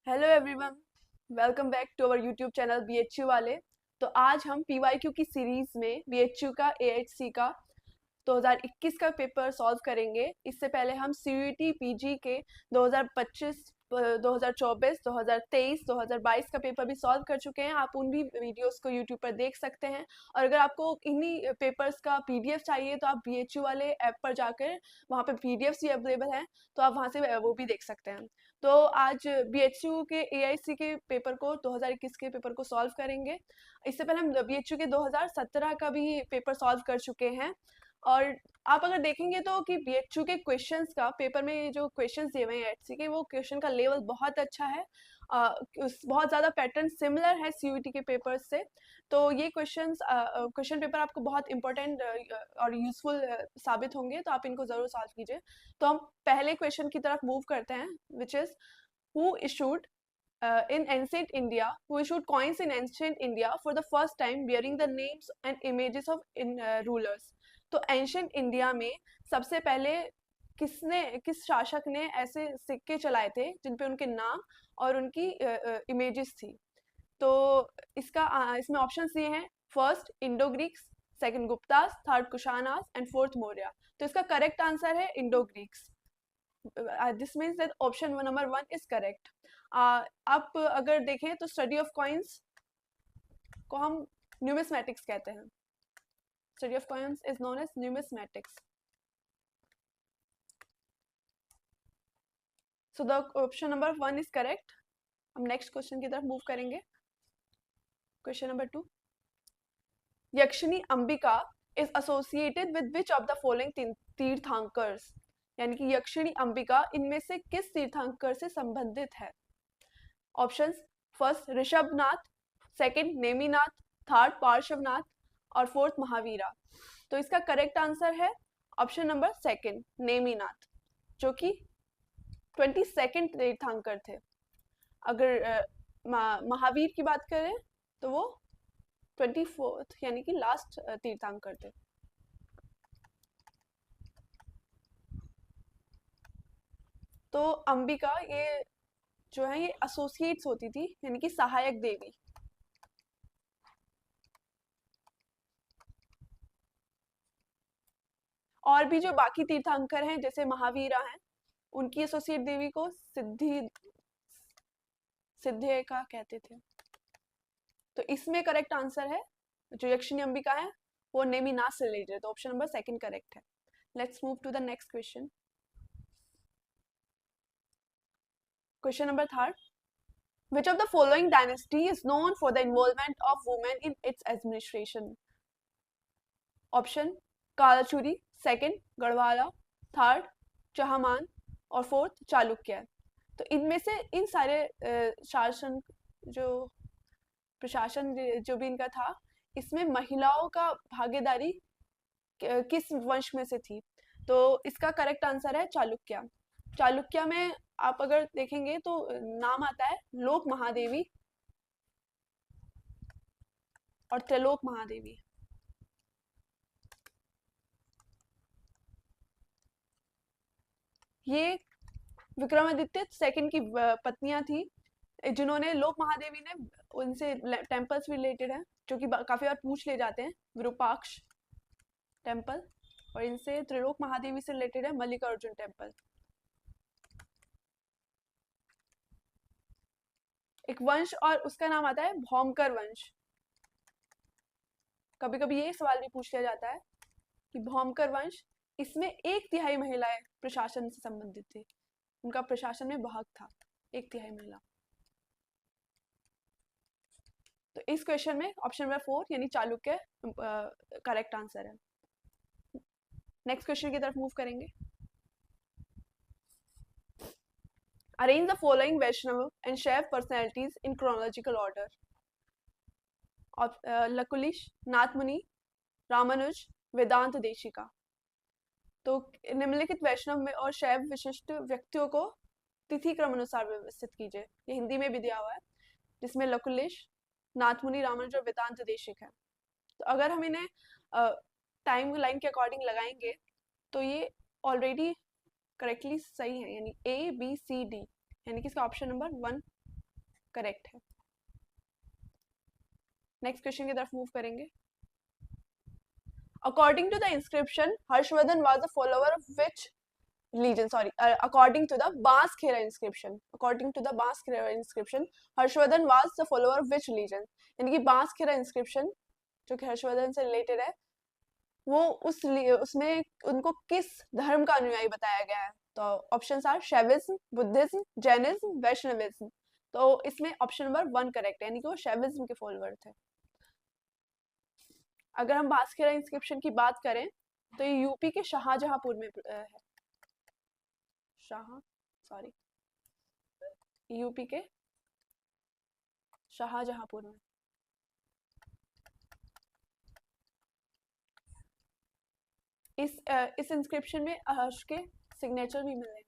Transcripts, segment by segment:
Hello everyone, welcome back to our YouTube channel BHU वाले। तो आज हम पीवाईक्यू की सीरीज में बीएचयू का एएचसी का 2021 का पेपर सॉल्व करेंगे। इससे पहले हम सीयूईटी पीजी के 2025, 2024, 2023, 2022 का पेपर भी सॉल्व कर चुके हैं। आप उन भी वीडियोस को यूट्यूब पर देख सकते हैं। और अगर आपको इन्हीं पेपर्स का पीडीएफ चाहिए तो आप बीएचयू वाले ऐप पर जाकर वहाँ पे पीडीएफ्स भी अवेलेबल हैं, तो आप वहाँ से वो भी देख सकते हैं। तो आज बीएचयू के एआईसी के पेपर को 2021 के पेपर को सॉल्व करेंगे। इससे पहले हम बीएचयू के 2017 का भी पेपर सॉल्व कर चुके हैं। और आप अगर देखेंगे तो कि बीएचयू के क्वेश्चंस का पेपर में जो क्वेश्चंस दिए हुए हैं एचसी के, वो क्वेश्चन का लेवल बहुत अच्छा है। बहुत ज़्यादा पैटर्न सिमिलर है सीयूईटी के पेपर से। तो ये क्वेश्चन पेपर आपको बहुत इंपॉर्टेंट और यूजफुल साबित होंगे, तो आप इनको ज़रूर सॉल्व कीजिए। तो हम पहले क्वेश्चन की तरफ मूव करते हैं, which is who issued in ancient India, who issued coins in ancient India for the first time bearing the names and images of rulers। तो एंशियंट इंडिया में सबसे पहले किस शासक ने ऐसे सिक्के चलाए थे जिन पे उनके नाम और उनकी इमेजेस थी। तो इसमें ऑप्शंस दिए हैं, first Indo Greeks, second Guptas, third Kushanas and fourth Maurya. तो इसका करेक्ट आंसर है Indo Greeks. This means that option number 1 is correct. आप अगर देखें तो स्टडी ऑफ कॉइन्स को हम न्यूमिस्मेटिक्स कहते हैं। Study of coins is known as numismatics. So the option number 1 is correct. हम नेक्स्ट क्वेश्चन की तरफ मूव करेंगे। Question number 2, Yakshini Ambika is associated with which of the following Tirthankaras. यानी कि यक्षिणी अंबिका इनमें से किस तीर्थंकर से संबंधित है। Options, first Rishabhanatha, second Neminath, third Parshvanath और फोर्थ महावीरा। तो इसका करेक्ट आंसर है ऑप्शन नंबर सेकंड, नेमिनाथ, जो कि 22nd तीर्थंकर थे। अगर महावीर की बात करें तो वो 24th यानी कि लास्ट तीर्थंकर थे। तो अंबिका ये जो है ये एसोसिएट्स होती थी, यानी कि सहायक देवी। और भी जो बाकी तीर्थंकर हैं जैसे महावीरा हैं, उनकी एसोसिएट देवी को सिद्धिका कहते थे। तो इसमें करेक्ट आंसर है, जो यक्षिणी अंबिका है वो नेमिनाथ से रिलेटेड है। तो ऑप्शन नंबर सेकंड करेक्ट है। Let's move to the next question. Question number third, which of the following dynasty is known for the involvement of women in its administration। Option, Kalachuri, second Gahadavala, third Chahamana और fourth Chalukya. तो इनमें से इन सारे शासन जो प्रशासन जो भी इनका था, इसमें महिलाओं का भागीदारी किस वंश में से थी। तो इसका करेक्ट आंसर है चालुक्य। चालुक्य में आप अगर देखेंगे तो नाम आता है लोक महादेवी और त्रिलोक महादेवी। ये विक्रमादित्य सेकंड की पत्नियां थी, जिन्होंने लोक महादेवी ने उनसे टेम्पल्स भी रिलेटेड है, जो कि काफी बार पूछ ले जाते हैं, विरूपाक्ष टेम्पल, और इनसे त्रिलोक महादेवी से रिलेटेड है मल्लिकार्जुन टेम्पल। एक वंश और उसका नाम आता है भौमकर वंश। कभी कभी ये सवाल भी पूछ लिया जाता है कि भौमकर वंश, इसमें 1/3 महिलाएं प्रशासन से संबंधित थी, उनका प्रशासन में भाग था 1/3 महिला। तो इस क्वेश्चन में ऑप्शन नंबर 4 यानी चालुक्य करेक्ट आंसर है। नेक्स्ट क्वेश्चन की तरफ मूव करेंगे। Arrange the following Vaishnava and Shaiva personalities in chronological order. Lakulisha, Nathamuni, Ramanuja, Vedanta Desika. तो निम्नलिखित वैष्णव में और शैव विशिष्ट व्यक्तियों को तिथि क्रम अनुसार व्यवस्थित कीजिए। ये हिंदी में भी दिया हुआ है, जिसमें लकुलिश, नाथमुनि, रामानुज और वेदांत देशिक है। तो अगर हम इन्हें टाइम लाइन के अकॉर्डिंग लगाएंगे तो ये ऑलरेडी करेक्टली सही है, यानी A B C D, यानी कि इसका ऑप्शन नंबर 1 करेक्ट है। नेक्स्ट क्वेश्चन की तरफ मूव करेंगे। According to the inscription Harshavardhana was a follower of which legion, sorry, according to the Banskhera inscription, according to the Banskhera inscription Harshvardhan was the follower of which religion, यानी कि बांसखेरा inscription जो कि हर्षवर्धन से related है वो उसमें उनको किस धर्म का अनुयायी बताया गया है। तो ऑप्शंस आर शैविज्म, बुद्धिज्म, जैनिज्म, वैष्णविज्म। तो इसमें ऑप्शन नंबर 1 करेक्ट है, यानी कि वो शैविज्म के फॉलोअर थे। अगर हम बांसखेरा इंस्क्रिप्शन की बात करें तो ये यूपी के शाहजहांपुर में है। सॉरी, यूपी के शाहजहांपुर में। इस इंस्क्रिप्शन में हर्ष के सिग्नेचर भी मिले।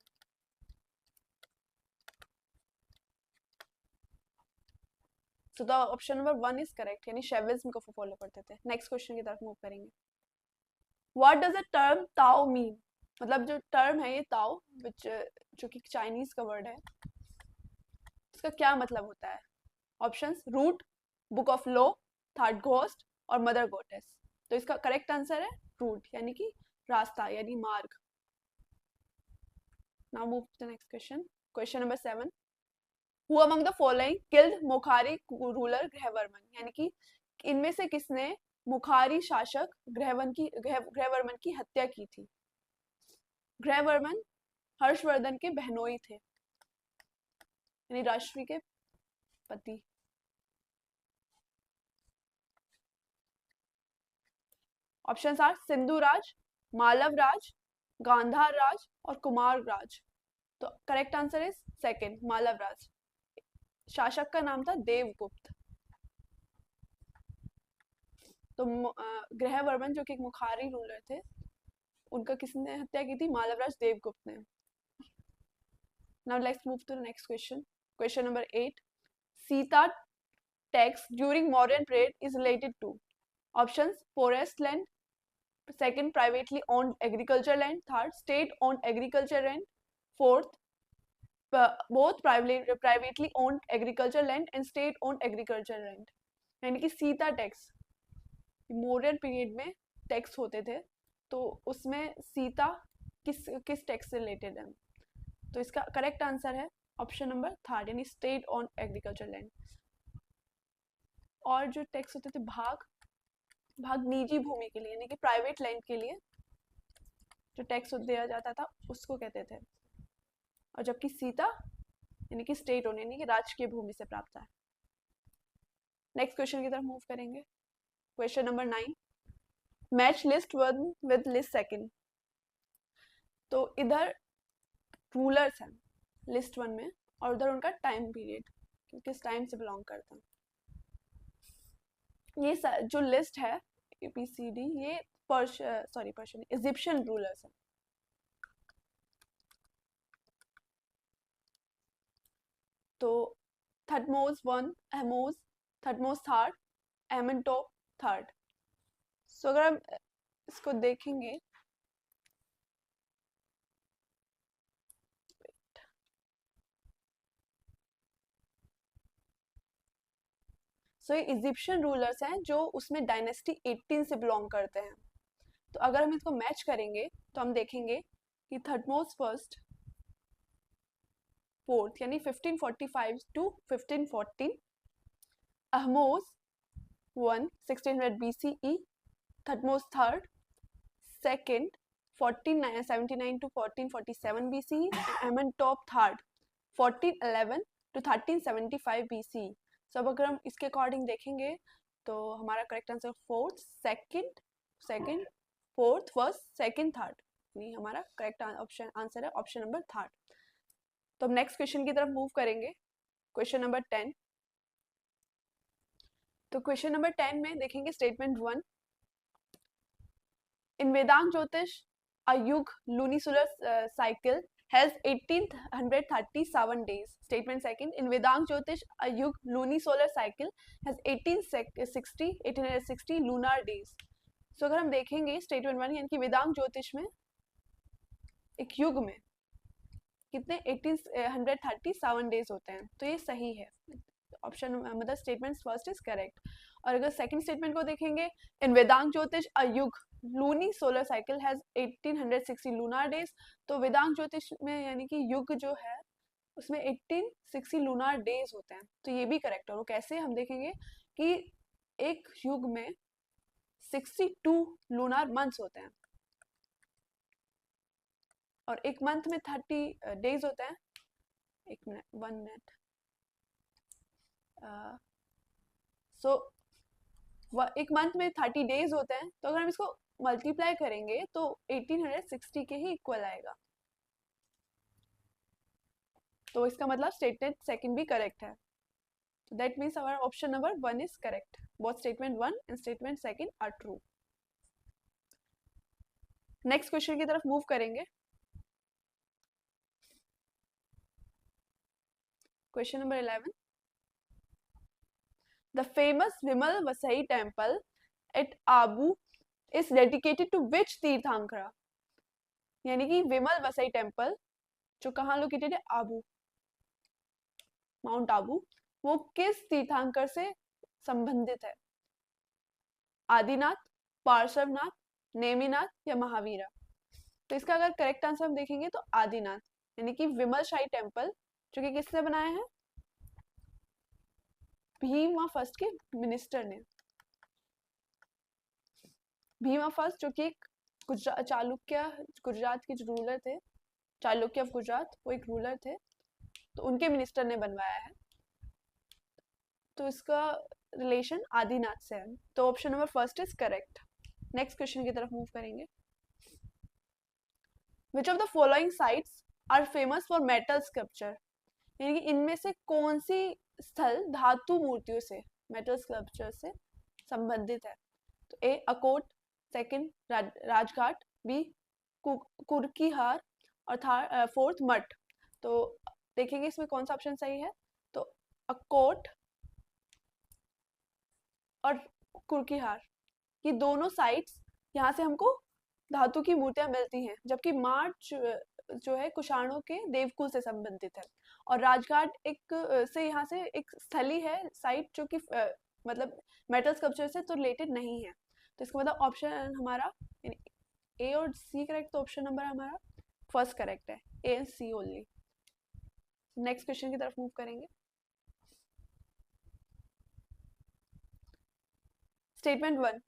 सो the option number 1 is correct, यानी शैविज्म को फॉलो करते थे। नेक्स्ट क्वेश्चन की तरफ मूव करेंगे। What does the term Tao mean, मतलब जो टर्म है ये ताओ विच जो कि चाइनीज का वर्ड है, इसका क्या मतलब होता है। Options root, book of law, third ghost और मदर गॉडेस। तो इसका करेक्ट आंसर है रूट, यानी कि रास्ता यानी मार्ग। Now move to the next question. Question number 7, who among the following killed Maukhari ruler Grahavarman, यानी कि इनमें से किसने मुखारी शासक ग्रहवर्मन की हत्या की थी। ग्रहवर्मन हर्षवर्धन के बहनोई थे, यानी राष्ट्री के पति। ऑप्शंस आर सिंधु राज, मालव राज, गांधार राज और कुमार राज। तो correct answer is second, Malava Raj. शासक का नाम था देवगुप्त। तो ग्रहवर्मन जो कि एक मुखारी रूलर थे, उनका किसने हत्या की थी, मालवराज देवगुप्त ने। Now let's move to the next question. Question number 8, sita tax during Mauryan period is related to. Options forest land, second privately owned agriculture land, third state owned agriculture land, fourth both privately owned agriculture land and state owned agriculture land. यानी कि sita tax Mauryan period में tax होते थे, तो उसमें सीता किस tax से related है। तो इसका करेक्ट आंसर है ऑप्शन नंबर थर्ड, यानी स्टेट ऑन एग्रीकल्चर लैंड। और जो टैक्स होते थे भाग निजी भूमि के लिए, यानी कि प्राइवेट लैंड के लिए जो टैक्स दिया जाता था उसको कहते थे। और जबकि सीता यानी कि स्टेट ओन, यानी कि राजकीय भूमि से प्राप्त है। नेक्स्ट क्वेश्चन की तरफ मूव करेंगे। Question number 9, match list 1 with list second. तो इधर रूलर्स हैं लिस्ट 1 में और उधर उनका टाइम पीरियड, किस टाइम से बिलोंग करता है। ये जो लिस्ट है ABCD, ये पर्शियन इजिप्शियन रूलर्स हैं। तो थटमोस 1, अहमोस, थटमोस थर्ड, एमेंटोप थर्ड। सो अगर हम इसको देखेंगे सो ये इजिप्शियन रूलर्स हैं जो उसमें डायनेस्टी 18 से बिलोंग करते हैं। तो अगर हम इसको मैच करेंगे तो हम देखेंगे कि थटमोस फर्स्ट फोर्थ यानी 1545 to 1514, Ahmose 1 1600 BCE, Thutmose third second 1479 to 1447 BCE, Amenhotep third 1411 to 1375 BCE। सब अगर हम इसके अकॉर्डिंग देखेंगे तो हमारा correct answer fourth second fourth first second third, नहीं हमारा करेक्ट ऑप्शन आंसर है ऑप्शन नंबर थर्ड। तो हम नेक्स्ट क्वेश्चन की तरफ मूव करेंगे। Question number 10। तो क्वेश्चन नंबर 10 में देखेंगे statement 1, in Vedang Jyotisha a युग लूनिसोलर cycle has 1837 days. Statement second, in Vedang Jyotish a yug lunisolar cycle has 1860 lunar days. So अगर हम देखेंगे स्टेटमेंट 1 यानी कि वेदांग ज्योतिष में एक युग में कितने 1837 डेज होते हैं, तो ये सही है। ऑप्शन मतलब स्टेटमेंट फर्स्ट इज करेक्ट। और अगर सेकंड स्टेटमेंट को देखेंगे, इन Vedang Jyotisha a yuga luni solar cycle has 1860 lunar days. तो वेदांग ज्योतिष में यानी कि युग जो है उसमें 1860 लूनार डेज होते हैं, तो ये भी करेक्ट है। और वो कैसे हम देखेंगे कि एक युग में 62 लूनार मंथ्स होते हैं और एक मंथ में 30 डेज होते हैं। एक मिनट, 1 मिनट। सो एक मंथ में 30 डेज होते हैं, तो अगर हम इसको मल्टीप्लाई करेंगे तो 1860 के ही इक्वल आएगा। तो इसका मतलब स्टेटमेंट सेकंड भी करेक्ट है। So that means our option number 1 is correct. Both statement 1 and statement 2 are true. Next question की तरफ मूव करेंगे। Question number 11, the famous Vimal Vasahi temple at Abu is dedicated to which Tirthankara. यानी कि विमल वसई टेम्पल जो कहाँ located है, आबू, माउंट आबू, वो किस तीर्थंकर से संबंधित है? आदिनाथ, पार्श्वनाथ, नेमिनाथ या महावीरा। तो इसका अगर करेक्ट आंसर हम देखेंगे तो आदिनाथ, यानी कि विमल शाही टेम्पल जो कि किसने बनाया है? भीमा फर्स्ट के मिनिस्टर ने। भीमा फर्स्ट जो कि एक चालुक्य गुजरात के जो रूलर थे, चालुक्य ऑफ गुजरात, वो एक रूलर थे, तो उनके मिनिस्टर ने बनवाया है। तो इसका रिलेशन आदिनाथ से है, तो option number first is correct. Next question की तरफ मूव करेंगे। Which of the following sites are famous for metal sculpture. यानी कि इनमें से कौन सी स्थल धातु मूर्तियों से, मेटल स्कल्पचर से संबंधित है? तो ए अकोट, सेकंड राजघाट, बी कुर्कीहार और फोर्थ मठ। तो देखेंगे इसमें कौन सा ऑप्शन सही है। तो अकोट और कुर्कीहार, ये दोनों साइट्स, यहाँ से हमको धातु की मूर्तियां मिलती हैं, जबकि मार्च जो है कुषाणों के देवकुल से संबंधित है। और राजघाट एक से यहाँ से एक स्थली है साइट जो कि मतलब मेटल स्कल्पचर से तो रिलेटेड नहीं है। तो इसका मतलब ऑप्शन हमारा ए और सी करेक्ट, तो ऑप्शन नंबर हमारा फर्स्ट करेक्ट है, A and C only. Next question की तरफ मूव करेंगे। Statement 1,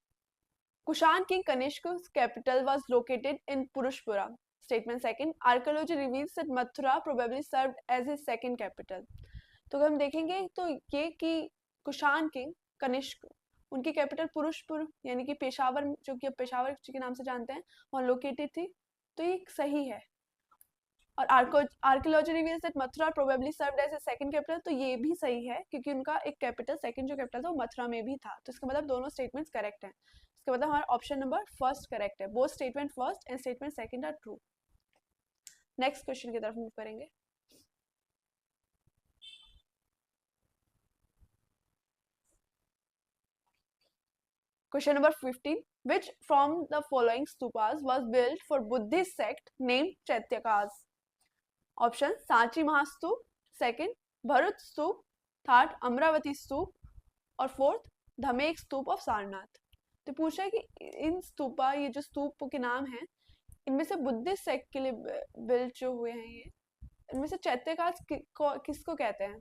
Kushan king Kanishka's capital was located in Purushpura. Statement 2, archaeology reveals that Mathura probably served as his second capital. तो अगर हम देखेंगे तो ये कि कुषाण किंग कनिष्क, उनकी कैपिटल पुरुषपुर यानी कि पेशावर, जो कि पेशावर के नाम से जानते हैं, वहाँ लोकेटेड थी, तो ये सही है। और archaeology reveals that Mathura probably served as a second capital, तो ये भी सही है क्योंकि उनका एक कैपिटल, सेकंड जो कैपिटल था वो मथुरा में भी था। तो इसका मतलब दोनों स्टेटमेंट्स करेक्ट हैं। इसका मतलब हमारा ऑप्शन नंबर फर्स्ट करेक्ट है। Both statement first and statement second are true. Next question की तरफ मूव करेंगे। Question number 15, which from the following stupas was built for Buddhist sect named Chaityakas? Option Sanchi Mahastupa, second Bharuch stupa, third Amaravati stupa और fourth Dhamek stupa of Sarnath. तो पूछा है कि इन स्तूपा, ये जो स्तूप के नाम हैं, इनमें से बुद्धिस्ट सेक्ट के लिए बिल्ड जो हुए हैं, ये इनमें से चैत्यकाल किसको कहते हैं?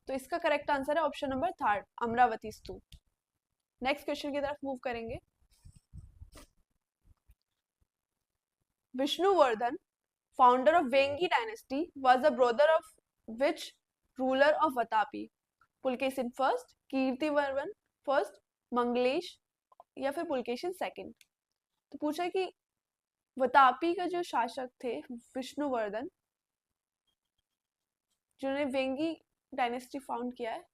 तो इसका करेक्ट आंसर है ऑप्शन नंबर थर्ड, अमरावती स्तूप। नेक्स्ट क्वेश्चन की तरफ मूव करेंगे। Vishnuvardhana, founder of Vengi dynasty, was the brother of which ruler of Vatapi? Pulakeshin first, Kirtivarman first, Mangalesha या फिर पुलकेशिन सेकंड। तो पूछा कि वतापी का जो शासक थे विष्णुवर्धन, जिन्होंने वेंगी डायनेस्टी फाउंड किया है,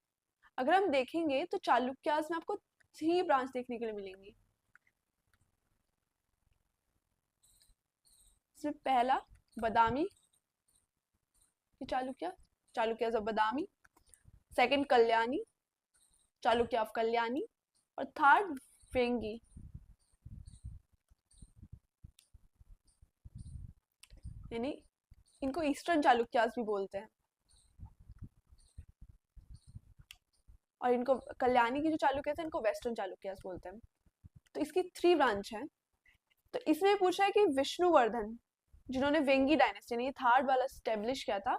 अगर हम देखेंगे तो चालुक्यास में आपको 3 ब्रांच देखने के लिए मिलेंगी। इसमें पहला Badami Chalukya, Chalukya of Badami, second Kalyani, Chalukya of Kalyani और थर्ड वेंगी। यानी इनको ईस्टर्न चालुक्यास भी बोलते हैं। और इनको कल्याणी की जो चालुक्य थे इनको वेस्टर्न चालुक्य बोलते हैं। तो इसकी 3 ब्रांच है। तो इसमें पूछा है कि विष्णुवर्धन जिन्होंने वेंगी डायनेस्टी यानी थर्ड वाला स्टेब्लिश किया था,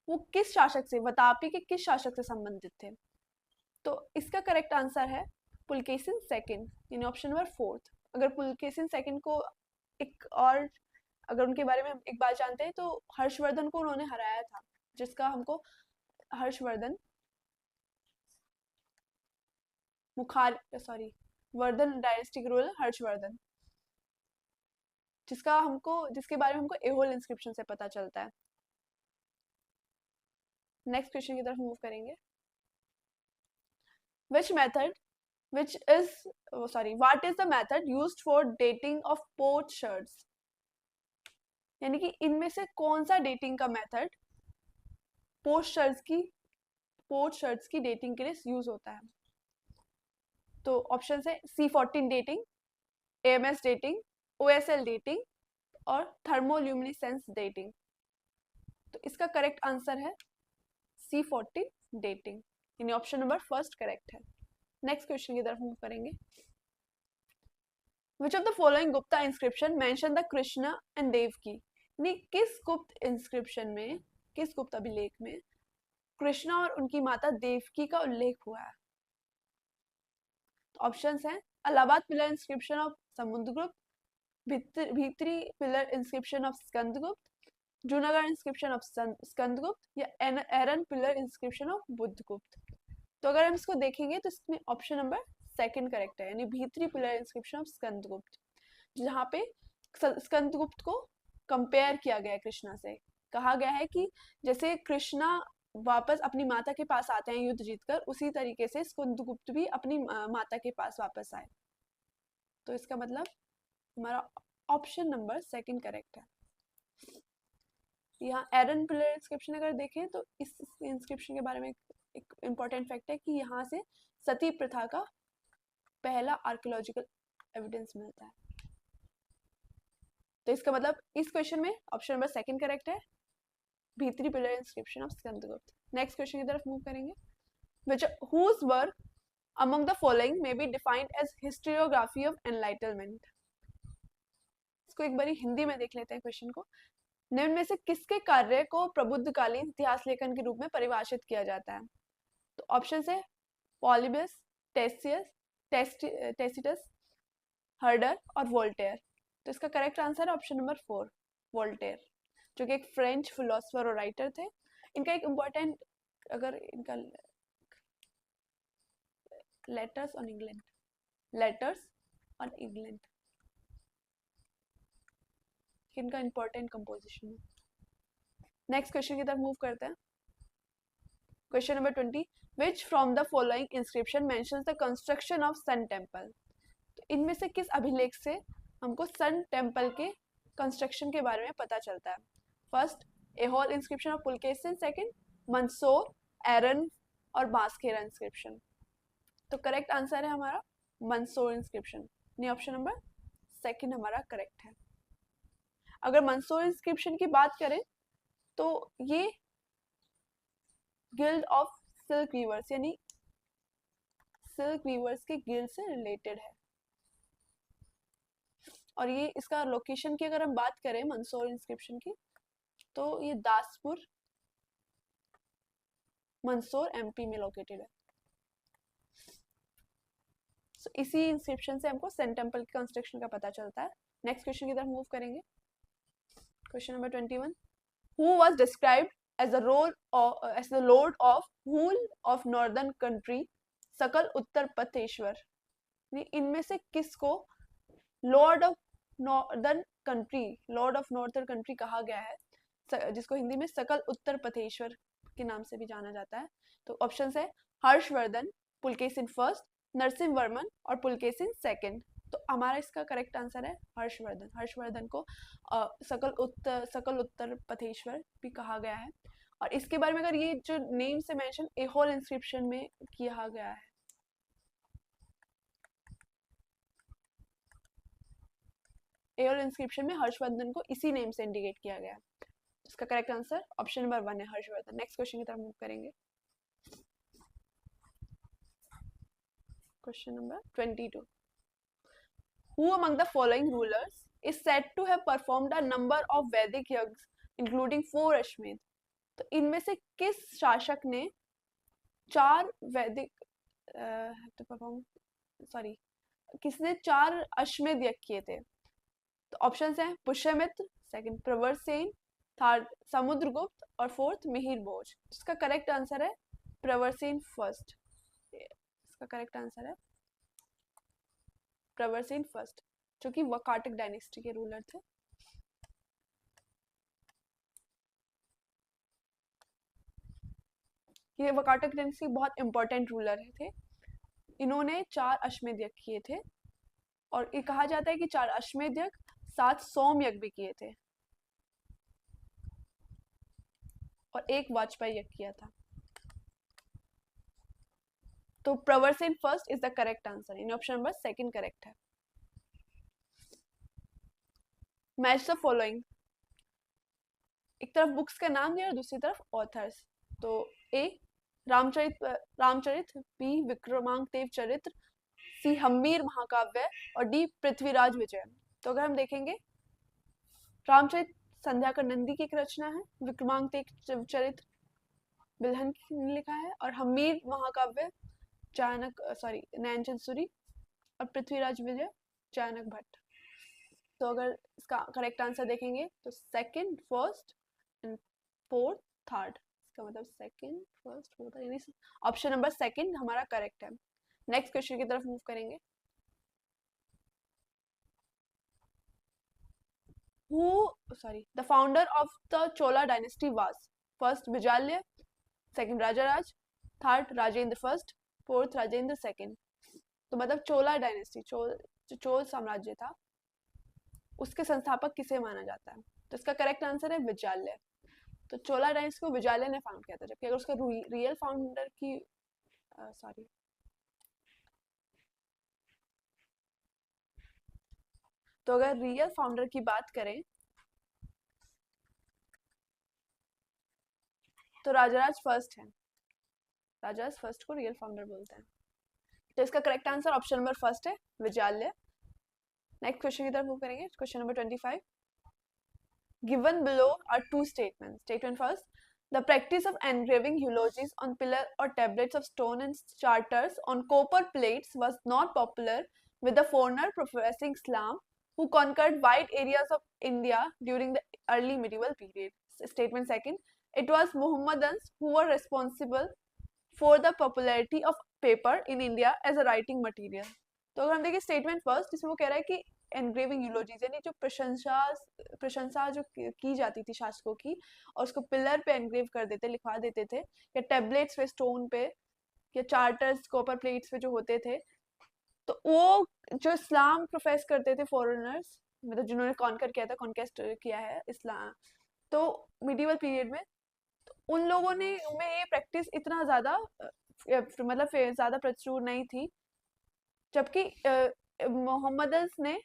वो किस शासक से, वतापी के किस शासक से संबंधित थे? तो इसका करेक्ट आंसर है पुलकेशिन सेकंड, यानी ऑप्शन नंबर 4। अगर पुलकेशिन सेकंड को एक और अगर उनके बारे में हम एक बात जानते हैं तो हर्षवर्धन को उन्होंने हराया था, जिसका हमको हर्षवर्धन मुखार सॉरी वर्धन डायनेस्टी के रूलर हर्षवर्धन, जिसके बारे में हमको एहोल इंस्क्रिप्शन से पता चलता है। नेक्स्ट क्वेश्चन की तरफ मूव करेंगे। Which method which is what is the method used for dating of potsherds? यानी कि इनमें से कौन सा डेटिंग का मेथड पोस्टर्स की डेटिंग के लिए यूज होता है? तो ऑप्शन है C14 dating, AMS dating, OSL dating और थर्मोल्यूमिनेसेंस डेटिंग। तो इसका करेक्ट आंसर है C14 डेटिंग, यानी ऑप्शन नंबर फर्स्ट करेक्ट है। नेक्स्ट क्वेश्चन की तरफ मूव करेंगे। Which of the following Gupta inscription mention the Krishna and Devki? यानी किस गुप्त अभिलेख में कृष्णा और उनकी माता देवकी का उल्लेख हुआ है? तो ऑप्शंस हैं Allahabad pillar inscription of Samudragupta, Bhitari pillar inscription of Skandagupta, Junagadh inscription of Skandagupta या Eran pillar inscription of Budhagupta. तो अगर हम इसको देखेंगे तो इसमें ऑप्शन नंबर सेकंड करेक्ट है, यानी भीतरी पिलर इंस्क्रिप्शन ऑफ स्कंदगुप्त, जहाँ पे स्कंदगुप्त को कंपेयर किया गया है कृष्णा से। कहा गया है कि जैसे कृष्णा वापस अपनी माता के पास आते हैं युद्ध जीतकर, उसी तरीके से स्कंदगुप्त भी अपनी माता के पास वापस आए। तो इसका मतलब हमारा ऑप्शन नंबर सेकंड करेक्ट है। यहाँ एरन पिलर इंस्क्रिप्शन अगर देखें तो इस इंस्क्रिप्शन के बारे में एक इम्पॉर्टेंट फैक्ट है कि यहाँ से सती प्रथा का पहला आर्कियोलॉजिकल एविडेंस मिलता है। तो इसका मतलब इस क्वेश्चन में ऑप्शन नंबर सेकंड करेक्ट है, भीतरी pillar inscription of Skandagupta. Next question की तरफ मूव करेंगे। whose work among the following may be defined as historiography of enlightenment? इसको एक बारी हिंदी में देख लेते हैं क्वेश्चन को। निम्न में से किसके कार्य को प्रबुद्धकालीन इतिहास लेखन के रूप में परिभाषित किया जाता है? तो ऑप्शन है पॉलीबियस, टेसिटस, हर्डर और वोल्टेयर। तो इसका करेक्ट आंसर है ऑप्शन नंबर 4, वोल्टेयर, जो कि एक फ्रेंच फिलोसफर और राइटर थे। इनका एक इम्पोर्टेंट अगर इनका लेटर्स ऑन इंग्लैंड इनका इम्पोर्टेंट कंपोजिशन है। नेक्स्ट क्वेश्चन की तरफ मूव करते हैं। Question number 20, which from the following inscription mentions the construction of sun temple? तो इनमें से किस अभिलेख से हमको सन टेम्पल के कंस्ट्रक्शन के बारे में पता चलता है? First Aihole inscription of Pulakeshin, second Mandsaur, Eran और बांसखेड़ा इंस्क्रिप्शन। तो करेक्ट आंसर है हमारा मंदसौर इंस्क्रिप्शन, यानी ऑप्शन नंबर सेकंड हमारा करेक्ट है। अगर मंदसौर इंस्क्रिप्शन की बात करें तो ये गिल्ड ऑफ सिल्क वीवर्स यानी सिल्क वीवर्स के गिल्ड से रिलेटेड है। और ये इसका लोकेशन की अगर हम बात करें मंदसौर इंस्क्रिप्शन की, तो ये दासपुर मंदसौर MP में लोकेटेड है। so, इसी इंस्क्रिप्शन से हमको सन टेम्पल के कंस्ट्रक्शन का पता चलता है। नेक्स्ट क्वेश्चन की तरफ मूव करेंगे। Question number 21, who was described as the lord of whole of northern country सकल उत्तर पथेश्वर? इनमें से किसको लॉर्ड ऑफ नॉर्दर्न कंट्री कहा गया है, जिसको हिंदी में सकल उत्तर पथेश्वर के नाम से भी जाना जाता है? तो ऑप्शन है हर्षवर्धन, पुलकेशिन फर्स्ट, नरसिंह वर्मन और पुलकेशिन सेकंड। तो हमारा इसका करेक्ट आंसर है हर्षवर्धन को सकल उत्तर पथेश्वर भी कहा गया है। और इसके बारे में अगर ये जो नेम से मेंशन एहोल इंस्क्रिप्शन में किया गया है, एहोल इंस्क्रिप्शन में हर्षवर्धन को इसी नेम से इंडिकेट किया गया है। इसका करेक्ट आंसर ऑप्शन नंबर 1 है, हर्षवर्धन। नेक्स्ट क्वेश्चन की तरफ मूव करेंगे। Question number 22. Who among the following rulers is said to have performed a number of Vedic yajnas, including 4 Ashmed? तो इनमें से किस शासक ने 4 वैदिक to perform सॉरी किसने 4 अश्वमेध यज्ञ किए थे? तो ऑप्शंस हैं पुष्यमित्र, सेकंड प्रवरसेन, थर्ड समुद्रगुप्त और फोर्थ मिहिर भोज. इसका करेक्ट आंसर है प्रवरसेन फर्स्ट. इसका करेक्ट आंसर है प्रवरसेन फर्स्ट, जो कि वकाटक डायनेस्टी के रूलर थे. ये वकाटक डायनेस्टी बहुत इंपॉर्टेंट रूलर थे. इन्होंने 4 अश्वमेध यज्ञ किए थे और ये कहा जाता है कि 4 अश्वमेध यज्ञ 7 सोम यज्ञ भी किए थे और 1 वाजपेयी यज्ञ किया था. तो Pravarasena first is the correct answer. इन ऑप्शन नंबर सेकंड करेक्ट है. Match the following. एक तरफ बुक्स का नाम दिया और दूसरी तरफ ऑथर्स. तो ए रामचरित, बी विक्रमांक देव चरित्र, सी हम्मीर महाकाव्य और डी पृथ्वीराज विजय. तो अगर हम देखेंगे रामचरित संध्याकर नंदी की एक रचना है, विक्रमांक देव चरित्र बिल्हन ने लिखा है और हम्मीर महाकाव्य नैनचंद सूरी और पृथ्वीराज विजय चाणक भट्ट. तो अगर इसका करेक्ट आंसर देखेंगे तो second, first and fourth, third. इसका मतलब सेकंड, फर्स्ट, फोर्थ, यानी ऑप्शन नंबर सेकंड हमारा करेक्ट है. नेक्स्ट क्वेश्चन की तरफ मूव करेंगे. The founder of the Chola dynasty was first Vijalya, second Rajaraj, third Rajendra first, fourth Rajendra second. तो मतलब चोला डायनेस्टी, चोल साम्राज्य था, उसके संस्थापक किसे माना जाता है? तो इसका करेक्ट आंसर है विजाल्य. तो चोला डायनेस्टी को विजाल्य ने फाउंड किया था, जबकि अगर उसका रियल फाउंडर की तो अगर रियल फाउंडर की बात करें तो राजराज फर्स्ट है. राजराज फर्स्ट को रियल फाउंडर बोलते हैं. तो इसका correct answer option number first है विजाल्य. नेक्स्ट क्वेश्चन की तरफ मूव करेंगे. Question number 25. Given below are 2 statements. Statement first, the practice of engraving eulogies on pillar or tablets of stone and charters on copper plates was not popular with the foreigner professing Islam who conquered wide areas of India during the early medieval period. Statement second, it was Muhammadans who were responsible for the popularity of paper in India as a writing material. तो अगर हम देखिए statement first, इसमें वो कह रहा है कि एनग्रेविंग यूलोजीज यानी जो प्रशंसा जो की जाती थी शासकों की और उसको पिलर पे एनग्रेव कर देते, लिखवा देते थे, या टेबलेट्स पे, स्टोन पे, या चार्टर्स कॉपर प्लेट्स पे जो होते थे, तो वो जो इस्लाम प्रोफेस करते थे फॉरेनर्स, मतलब जिन्होंने कॉन्कर किया था, कॉन्केस्ट किया है इस्लाम, तो मिडिवल पीरियड में, तो उन लोगों ने में ये प्रैक्टिस इतना ज़्यादा मतलब ज़्यादा प्रचुर नहीं थी, जबकि मोहम्मदन्स ने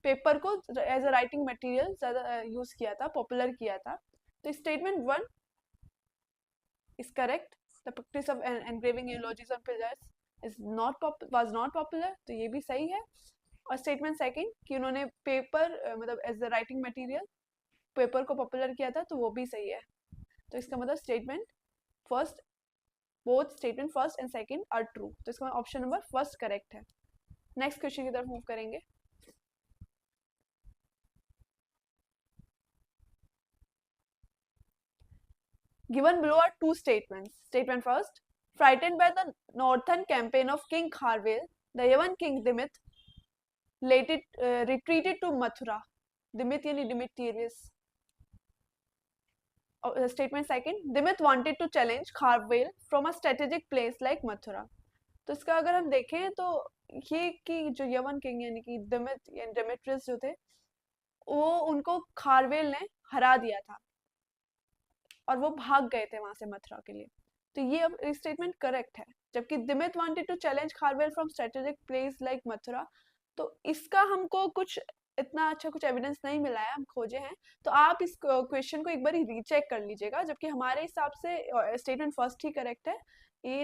पेपर को एज अ राइटिंग मटेरियल ज़्यादा यूज़ किया था, पॉपुलर किया था. तो statement 1 is correct. The practice of engraving eulogies on pillars was not popular, तो ये भी सही है. और स्टेटमेंट सेकंड कि उन्होंने पेपर मतलब as a writing material paper को पॉपुलर किया था, तो वो भी सही है. तो इसका मतलब statement first, both statement first and second are true. तो इसका ऑप्शन नंबर फर्स्ट करेक्ट है. नेक्स्ट क्वेश्चन की तरफ मूव करेंगे. Given below are 2 statements. Statement first, frightened by the northern campaign of King Kharvel, the Yavan king Dimit retreated to Mathura. Dimit yani Demetrius. Statement second, Dimit wanted to challenge Kharvel from a strategic place like Mathura. तो इसका अगर हम देखें तो ये कि जो यवन किंग यानी कि डेमेट्रियस जो थे, वो उनको खारवेल ने हरा दिया था और वो भाग गए थे वहां से मथुरा के लिए. तो ये अब स्टेटमेंट करेक्ट है. जबकि Dimita wanted to challenge Kharavela from strategic place like Mathura, तो इसका हमको कुछ इतना अच्छा कुछ एविडेंस नहीं मिला है, हम खोजे हैं. तो आप इस क्वेश्चन को एक बार रीचेक कर लीजिएगा, जबकि हमारे हिसाब से स्टेटमेंट फर्स्ट ही करेक्ट है, ये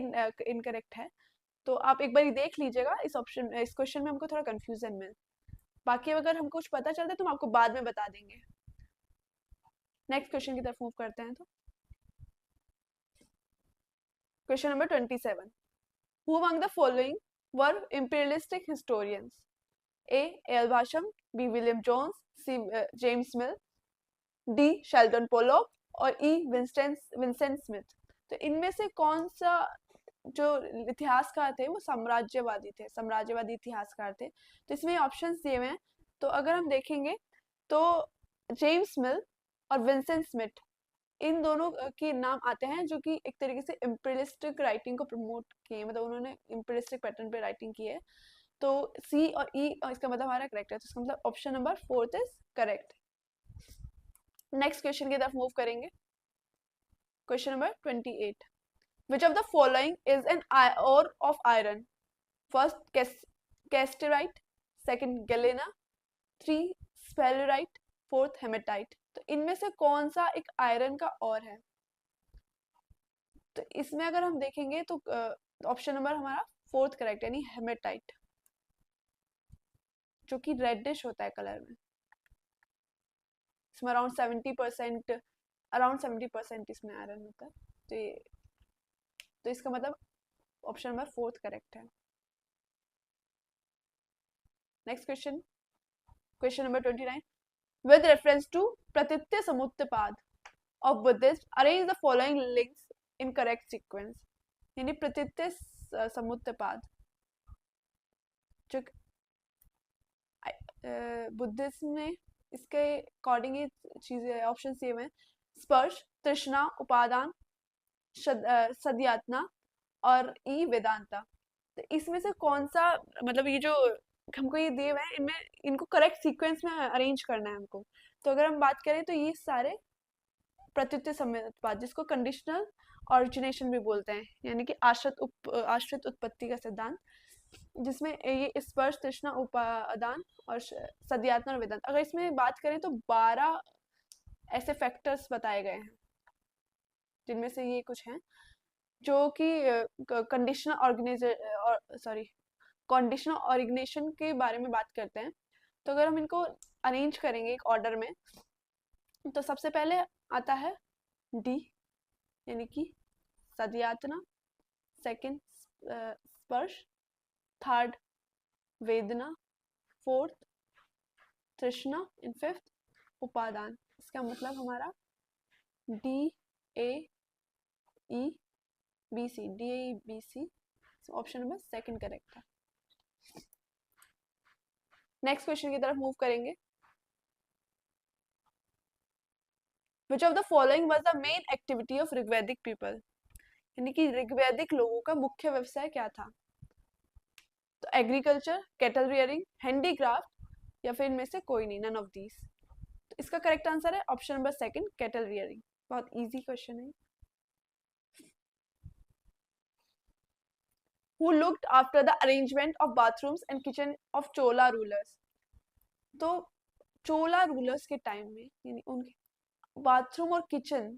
इनकरेक्ट है. तो आप एक बार देख लीजिएगा, इस क्वेश्चन में हमको थोड़ा कंफ्यूजन में। बाकी अगर हमको कुछ पता चलता है तो हम आपको बाद में बता देंगे। नेक्स्ट क्वेश्चन की तरफ मूव करते हैं। तो question number 27, who among the following were imperialistic historians? A. L Basham, B. William Jones, C. James Mill, D. Sheldon Pollock और E. Vincent Smith. तो इनमें से कौन सा जो इतिहासकार थे वो साम्राज्यवादी इतिहासकार थे? तो इसमें ऑप्शंस दिए हुए हैं। तो अगर हम देखेंगे तो जेम्स मिल और विंसेंट स्मिथ, इन दोनों के नाम आते हैं जो कि एक तरीके से इम्पीरियलिस्टिक राइटिंग को प्रमोट किए, मतलब उन्होंने इम्पीरियलिस्टिक पैटर्न पे राइटिंग की है। तो सी और ई, इसका मतलब हमारा करेक्ट है, तो इसका मतलब option number 4 is correct. Next question की तरफ मूव करेंगे। Question number 28, which of the following is an ore of iron? First casterite, second galena, 3 sphalerite, 4th hematite। तो इनमें से कौन सा एक आयरन का और है? तो इसमें अगर हम देखेंगे तो ऑप्शन नंबर हमारा 4th करेक्ट, यानी हेमेटाइट, जो कि रेडिश होता है कलर में। इसमें अराउंड 70% इसमें आयरन होता है। तो इसका मतलब ऑप्शन नंबर 4th करेक्ट है। Next question, question number 29, with reference to Pratitya Samutpad of Buddhist, arrange the following links in correct sequence। यानी प्रतीत्य समुत्पाद जो बुद्धिज्म में, इसके अकॉर्डिंग ये चीजें ऑप्शन दिए हुए हैं: स्पर्श, तृष्णा, उपादान, सदयातना और ई वेदांता। तो इसमें से कौन सा, मतलब ये जो हमको ये दिए हुए हैं इनमें, इनको करेक्ट सीक्वेंस में अरेंज करना है हमको। तो अगर हम बात करें तो ये सारे प्रत्युत्तर समुत्पाद, जिसको कंडीशनल ऑरिजिनेशन भी बोलते हैं, यानी कि आश्रित उत्पत्ति का सिद्धांत, जिसमें ये स्पर्श, तृष्णा, उपादान और सदयात्मा और वेदांत। अगर इसमें बात करें तो 12 ऐसे फैक्टर्स बताए गए हैं, जिनमें से ये कुछ हैं जो कि कंडीशनल ऑर्गेनाइजेशन के बारे में बात करते हैं। तो अगर हम इनको अरेंज करेंगे एक ऑर्डर में, तो सबसे पहले आता है डी, यानी कि Shadayatana, second sparsha, third vedana, fourth trishna, and fifth upadana. इसका मतलब हमारा D A E B C, D A B C, option number second correct है। नेक्स्ट क्वेश्चन की तरफ मूव करेंगे। Which of the following was the main activity of ऋग्वैदिक people? यानी कि ऋग्वैदिक लोगों का मुख्य व्यवसाय क्या था? तो एग्रीकल्चर, कैटल रियरिंग, हैंडीक्राफ्ट या फिर इनमें से कोई नहीं, नन ऑफ दीज। तो इसका करेक्ट आंसर है option number second, cattle rearing. बहुत इजी क्वेश्चन है। Who looked after the arrangement of bathrooms and kitchen of Chola rulers? तो चोला रूलर्स के टाइम में, यानी उनके बाथरूम और किचन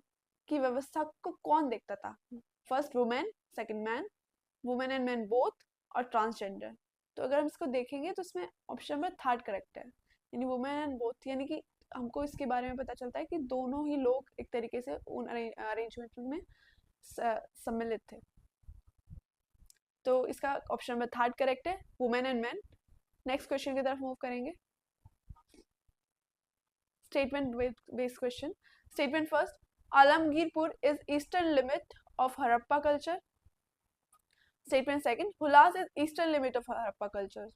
की व्यवस्था को कौन देखता था? First women, second man, women and man both, और ट्रांसजेंडर। तो अगर हम इसको देखेंगे तो इसमें ऑप्शन नंबर थर्ड करेक्ट है, यानी वुमेन एंड बोथ, यानी कि हमको इसके बारे में पता चलता है कि दोनों ही लोग एक तरीके से उन अरेंजमेंट में सम्मिलित थे। तो इसका ऑप्शन नंबर थर्ड करेक्ट है, women and man. Next question की तरफ मूव करेंगे। Statement based question. Statement first, Alamgirpur is eastern limit of Harappa culture. Statement second, Hulas is eastern limit of Harappa culture.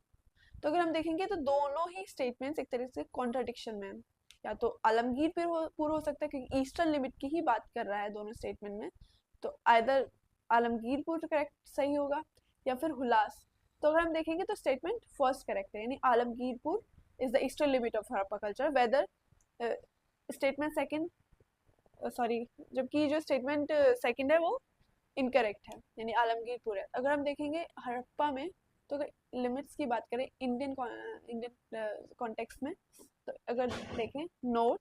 तो अगर हम देखेंगे तो दोनों ही स्टेटमेंट्स एक तरीके से कॉन्ट्राडिक्शन में हैं। या तो आलमगीरपुर हो सकता है क्योंकि ईस्टर्न लिमिट की ही बात कर रहा है दोनों स्टेटमेंट में, तो आइदर आलमगीरपुर करेक्ट सही होगा या फिर हुलास। तो अगर हम देखेंगे तो स्टेटमेंट फर्स्ट करेक्ट है, यानी Alamgirpur is the eastern limit of Harappa culture. Whether statement second, sorry, जबकि जो स्टेटमेंट सेकंड है वो इनकरेक्ट है, यानी आलमगीरपुर है। अगर हम देखेंगे हड़प्पा में, तो अगर लिमिट्स की बात करें इंडियन कॉन्टेक्स्ट में, तो अगर देखें नॉर्थ,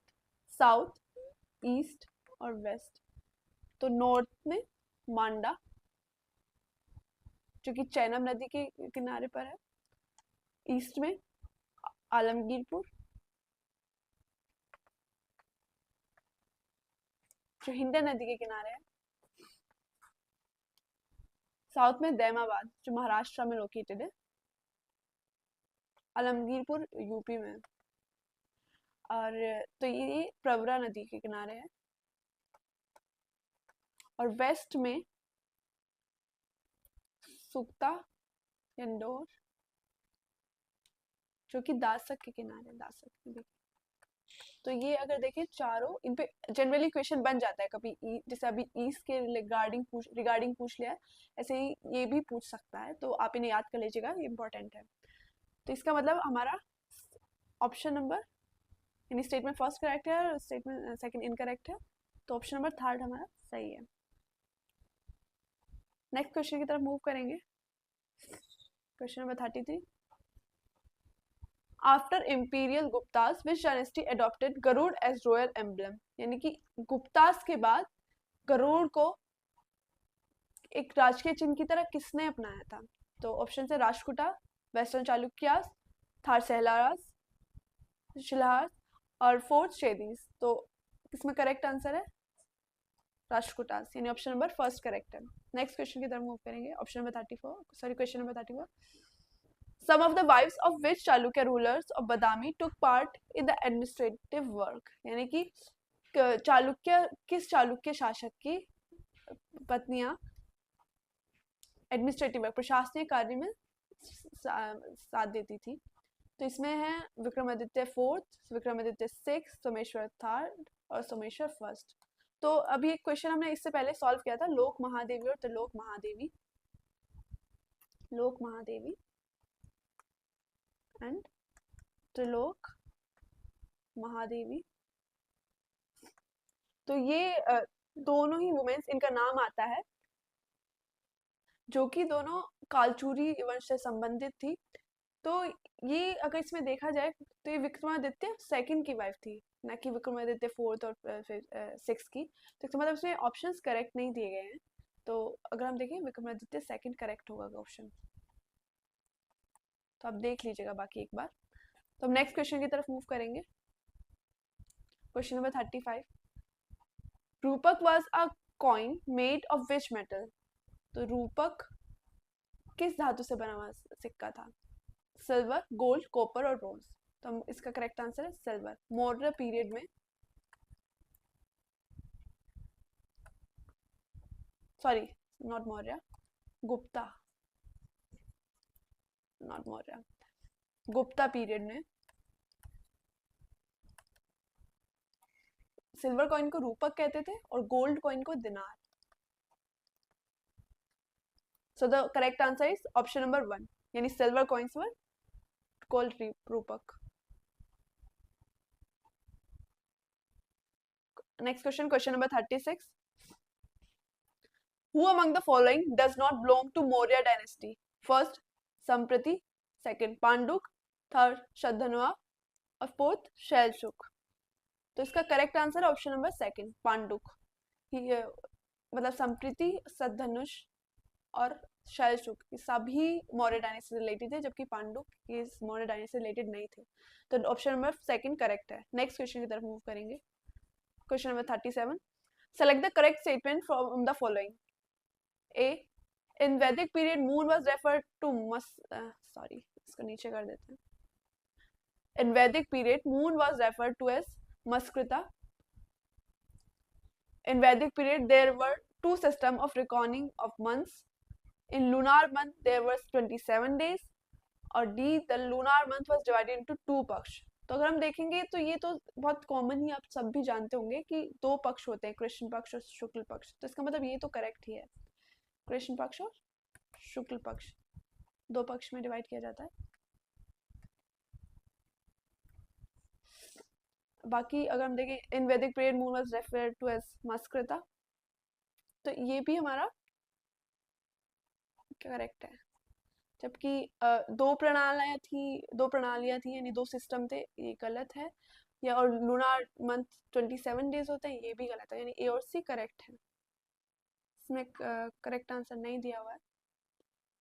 साउथ, ईस्ट और वेस्ट, तो नॉर्थ में मांडा जो कि चैनब नदी के किनारे पर है। ईस्ट में आलमगीरपुर, जो हिंडन नदी के किनारे है। साउथ में दैमाबाद, जो महाराष्ट्र में लोकेटेड है। आलमगीरपुर यूपी में। और तो ये प्रवरा नदी के किनारे है। और वेस्ट में सुक्ता, इंदौर, जो कि दासक के किनारे, दासक नदी। तो ये अगर देखें चारों, इन पे जनरली क्वेश्चन बन जाता है कभी जैसे अभी ईस्ट के रिगार्डिंग पूछ लिया है, ऐसे ही ये भी पूछ सकता है, तो आप इन्हें याद कर लीजिएगा, ये इंपॉर्टेंट है। तो इसका मतलब हमारा ऑप्शन नंबर, यानी स्टेटमेंट फर्स्ट करेक्ट है और स्टेटमेंट सेकंड इनकरेक्ट है, तो ऑप्शन नंबर थर्ड हमारा सही है। नेक्स्ट क्वेश्चन की तरफ मूव करेंगे। Question number 33। After imperial Guptas which dynasty adopted Garuda as royal emblem, यानी कि गुप्तास के बाद गरुड़ को एक राजकीय चिन्ह की तरह किसने अपनाया था? तो ऑप्शन है राष्ट्रकूटा, वेस्टर्न चालुक्यास, थारसेलारास, शिलाहास और फोर्थ शेदीज। तो इसमें करेक्ट आंसर है राष्ट्रकूटास, यानी ऑप्शन नंबर फर्स्ट करेक्ट है। नेक्स्ट क्वेश्चन की तरफ मूव करेंगे। Option number 34, sorry question number 34। Some of the wives of which Chalukya rulers of Badami took part in the administrative work, यानी कि किस चालुक्य शासक की पत्नियां एडमिनिस्ट्रेटिव वर्क, प्रशासनिक कार्य में साथ देती थी? तो इसमें है Vikramaditya fourth, Vikramaditya six, Someshwar third और सोमेश्वर फर्स्ट। तो अभी एक क्वेश्चन हमने इससे पहले सॉल्व किया था, लोक महादेवी और त्रिलोक महादेवी, लोक महादेवी एंड त्रिलोक महादेवी। तो ये दोनों ही वुमेन्स, इनका नाम आता है, जो कि दोनों कालचूरी वंश से संबंधित थी। तो ये अगर इसमें देखा जाए तो ये विक्रमादित्य सेकंड की वाइफ थी, ना कि विक्रमादित्य फोर्थ और सिक्स की। तो इसका मतलब इसमें ऑप्शंस करेक्ट नहीं दिए गए हैं, तो अगर हम देखें विक्रमादित्य सेकंड करेक्ट होगा ऑप्शन। तो आप देख लीजिएगा बाकी एक बार। तो हम नेक्स्ट क्वेश्चन की तरफ मूव करेंगे। Question number 35। रूपक was a coin made of which metal? तो रूपक किस धातु से बना हुआ सिक्का था? सिल्वर, गोल्ड, कॉपर और ब्रोंज। तो हम इसका करेक्ट आंसर है सिल्वर। मौर्य पीरियड में, sorry not Maurya, Gupta, not Maurya, Gupta period में सिल्वर कॉइन को रूपक कहते थे और गोल्ड कॉइन को दिनार। सो the correct answer is option number 1, यानी सिल्वर कॉइन्स वर कॉल्ड रूपक। Next question, question number 36। Who among the following does not belong to Maurya dynasty? First, Samprati, second, Panduk, third, Shadhanva और fourth, शैलशुक। तो इसका correct answer है option number second, Panduk. मतलब संप्रीति, सद्धनुष और शैलशुक सभी Maurya dynasty से related थे, जबकि पांडुक इस मौर्य डायनेस्टी से रिलेटेड नहीं थे। तो ऑप्शन नंबर सेकंड करेक्ट है। नेक्स्ट क्वेश्चन की तरफ मूव करेंगे। Question number 37। Select the correct statement from the following. A, in Vedic period moon was referred to sorry इसको नीचे कर देते हैं। In Vedic period moon was referred to as Maskrita. In Vedic period, there were two systems of reckoning of months. In lunar month, there was 27 days. और D, the lunar month was divided into two पक्ष। तो अगर हम देखेंगे तो ये तो बहुत कॉमन ही, आप सब भी जानते होंगे कि दो पक्ष होते हैं, कृष्ण पक्ष और शुक्ल पक्ष। तो इसका मतलब ये तो करेक्ट ही है, कृष्ण पक्ष और शुक्ल पक्ष दो पक्ष में डिवाइड किया जाता है। बाकी अगर हम देखें in Vedic period moon was referred to as Maskrita, तो ये भी हमारा करेक्ट है। जबकि दो प्रणालियां थी यानी दो सिस्टम थे, ये गलत है। या और लूनार मंथ 27 डेज होते हैं, ये भी गलत है, यानी ए और सी करेक्ट है। इसमें करेक्ट आंसर नहीं दिया हुआ है।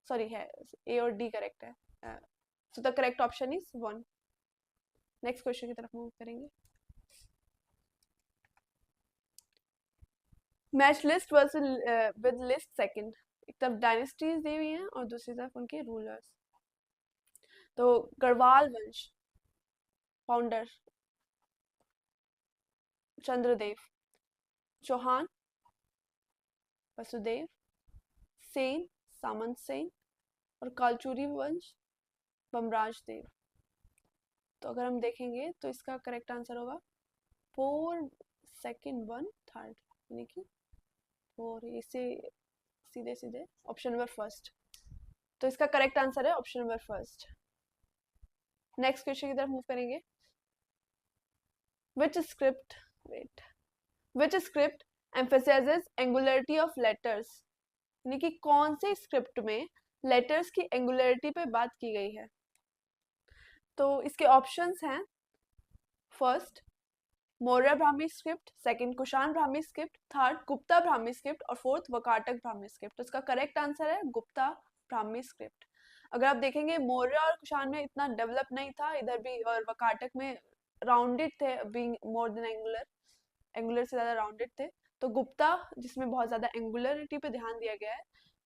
सॉरी है, ए और डी करेक्ट है, सो the correct option is 1। Next question की तरफ मूव करेंगे। Match list versus with list second, एक तरफ डायनेस्टीज दी हुई हैं और दूसरी तरफ उनके रूलर्स। तो गढ़वाल वंश फाउंडर चंद्रदेव, चौहान वसुदेव, सेन सामंत सेन और कालचुरी वंश बमराज देव। तो अगर हम देखेंगे तो इसका करेक्ट आंसर होगा 4 सेकंड 1 थर्ड, यानी कि 4, इसे सीधे सीधे ऑप्शन नंबर फर्स्ट। तो इसका करेक्ट आंसर है option number first. Next question की तरफ मूव करेंगे। Which script wait which script emphasizes angularity of letters, यानी कि कौन से स्क्रिप्ट में लेटर्स की एंगुलरिटी पे बात की गई है। तो इसके ऑप्शंस हैं, first Maurya Brahmi script, second Kushan Brahmi script, third Gupta Brahmi script और फोर्थ वकाटक ब्राह्मी स्क्रिप्ट। तो इसका करेक्ट आंसर है गुप्ता ब्राह्मी स्क्रिप्ट। अगर आप देखेंगे मौर्य और कुषाण में इतना डेवलप नहीं था इधर भी, और वकाटक में राउंडेड थे, being more than angular, angular से ज्यादा राउंडेड थे। तो गुप्ता जिसमें बहुत ज्यादा एंगुलरिटी पे ध्यान दिया गया है,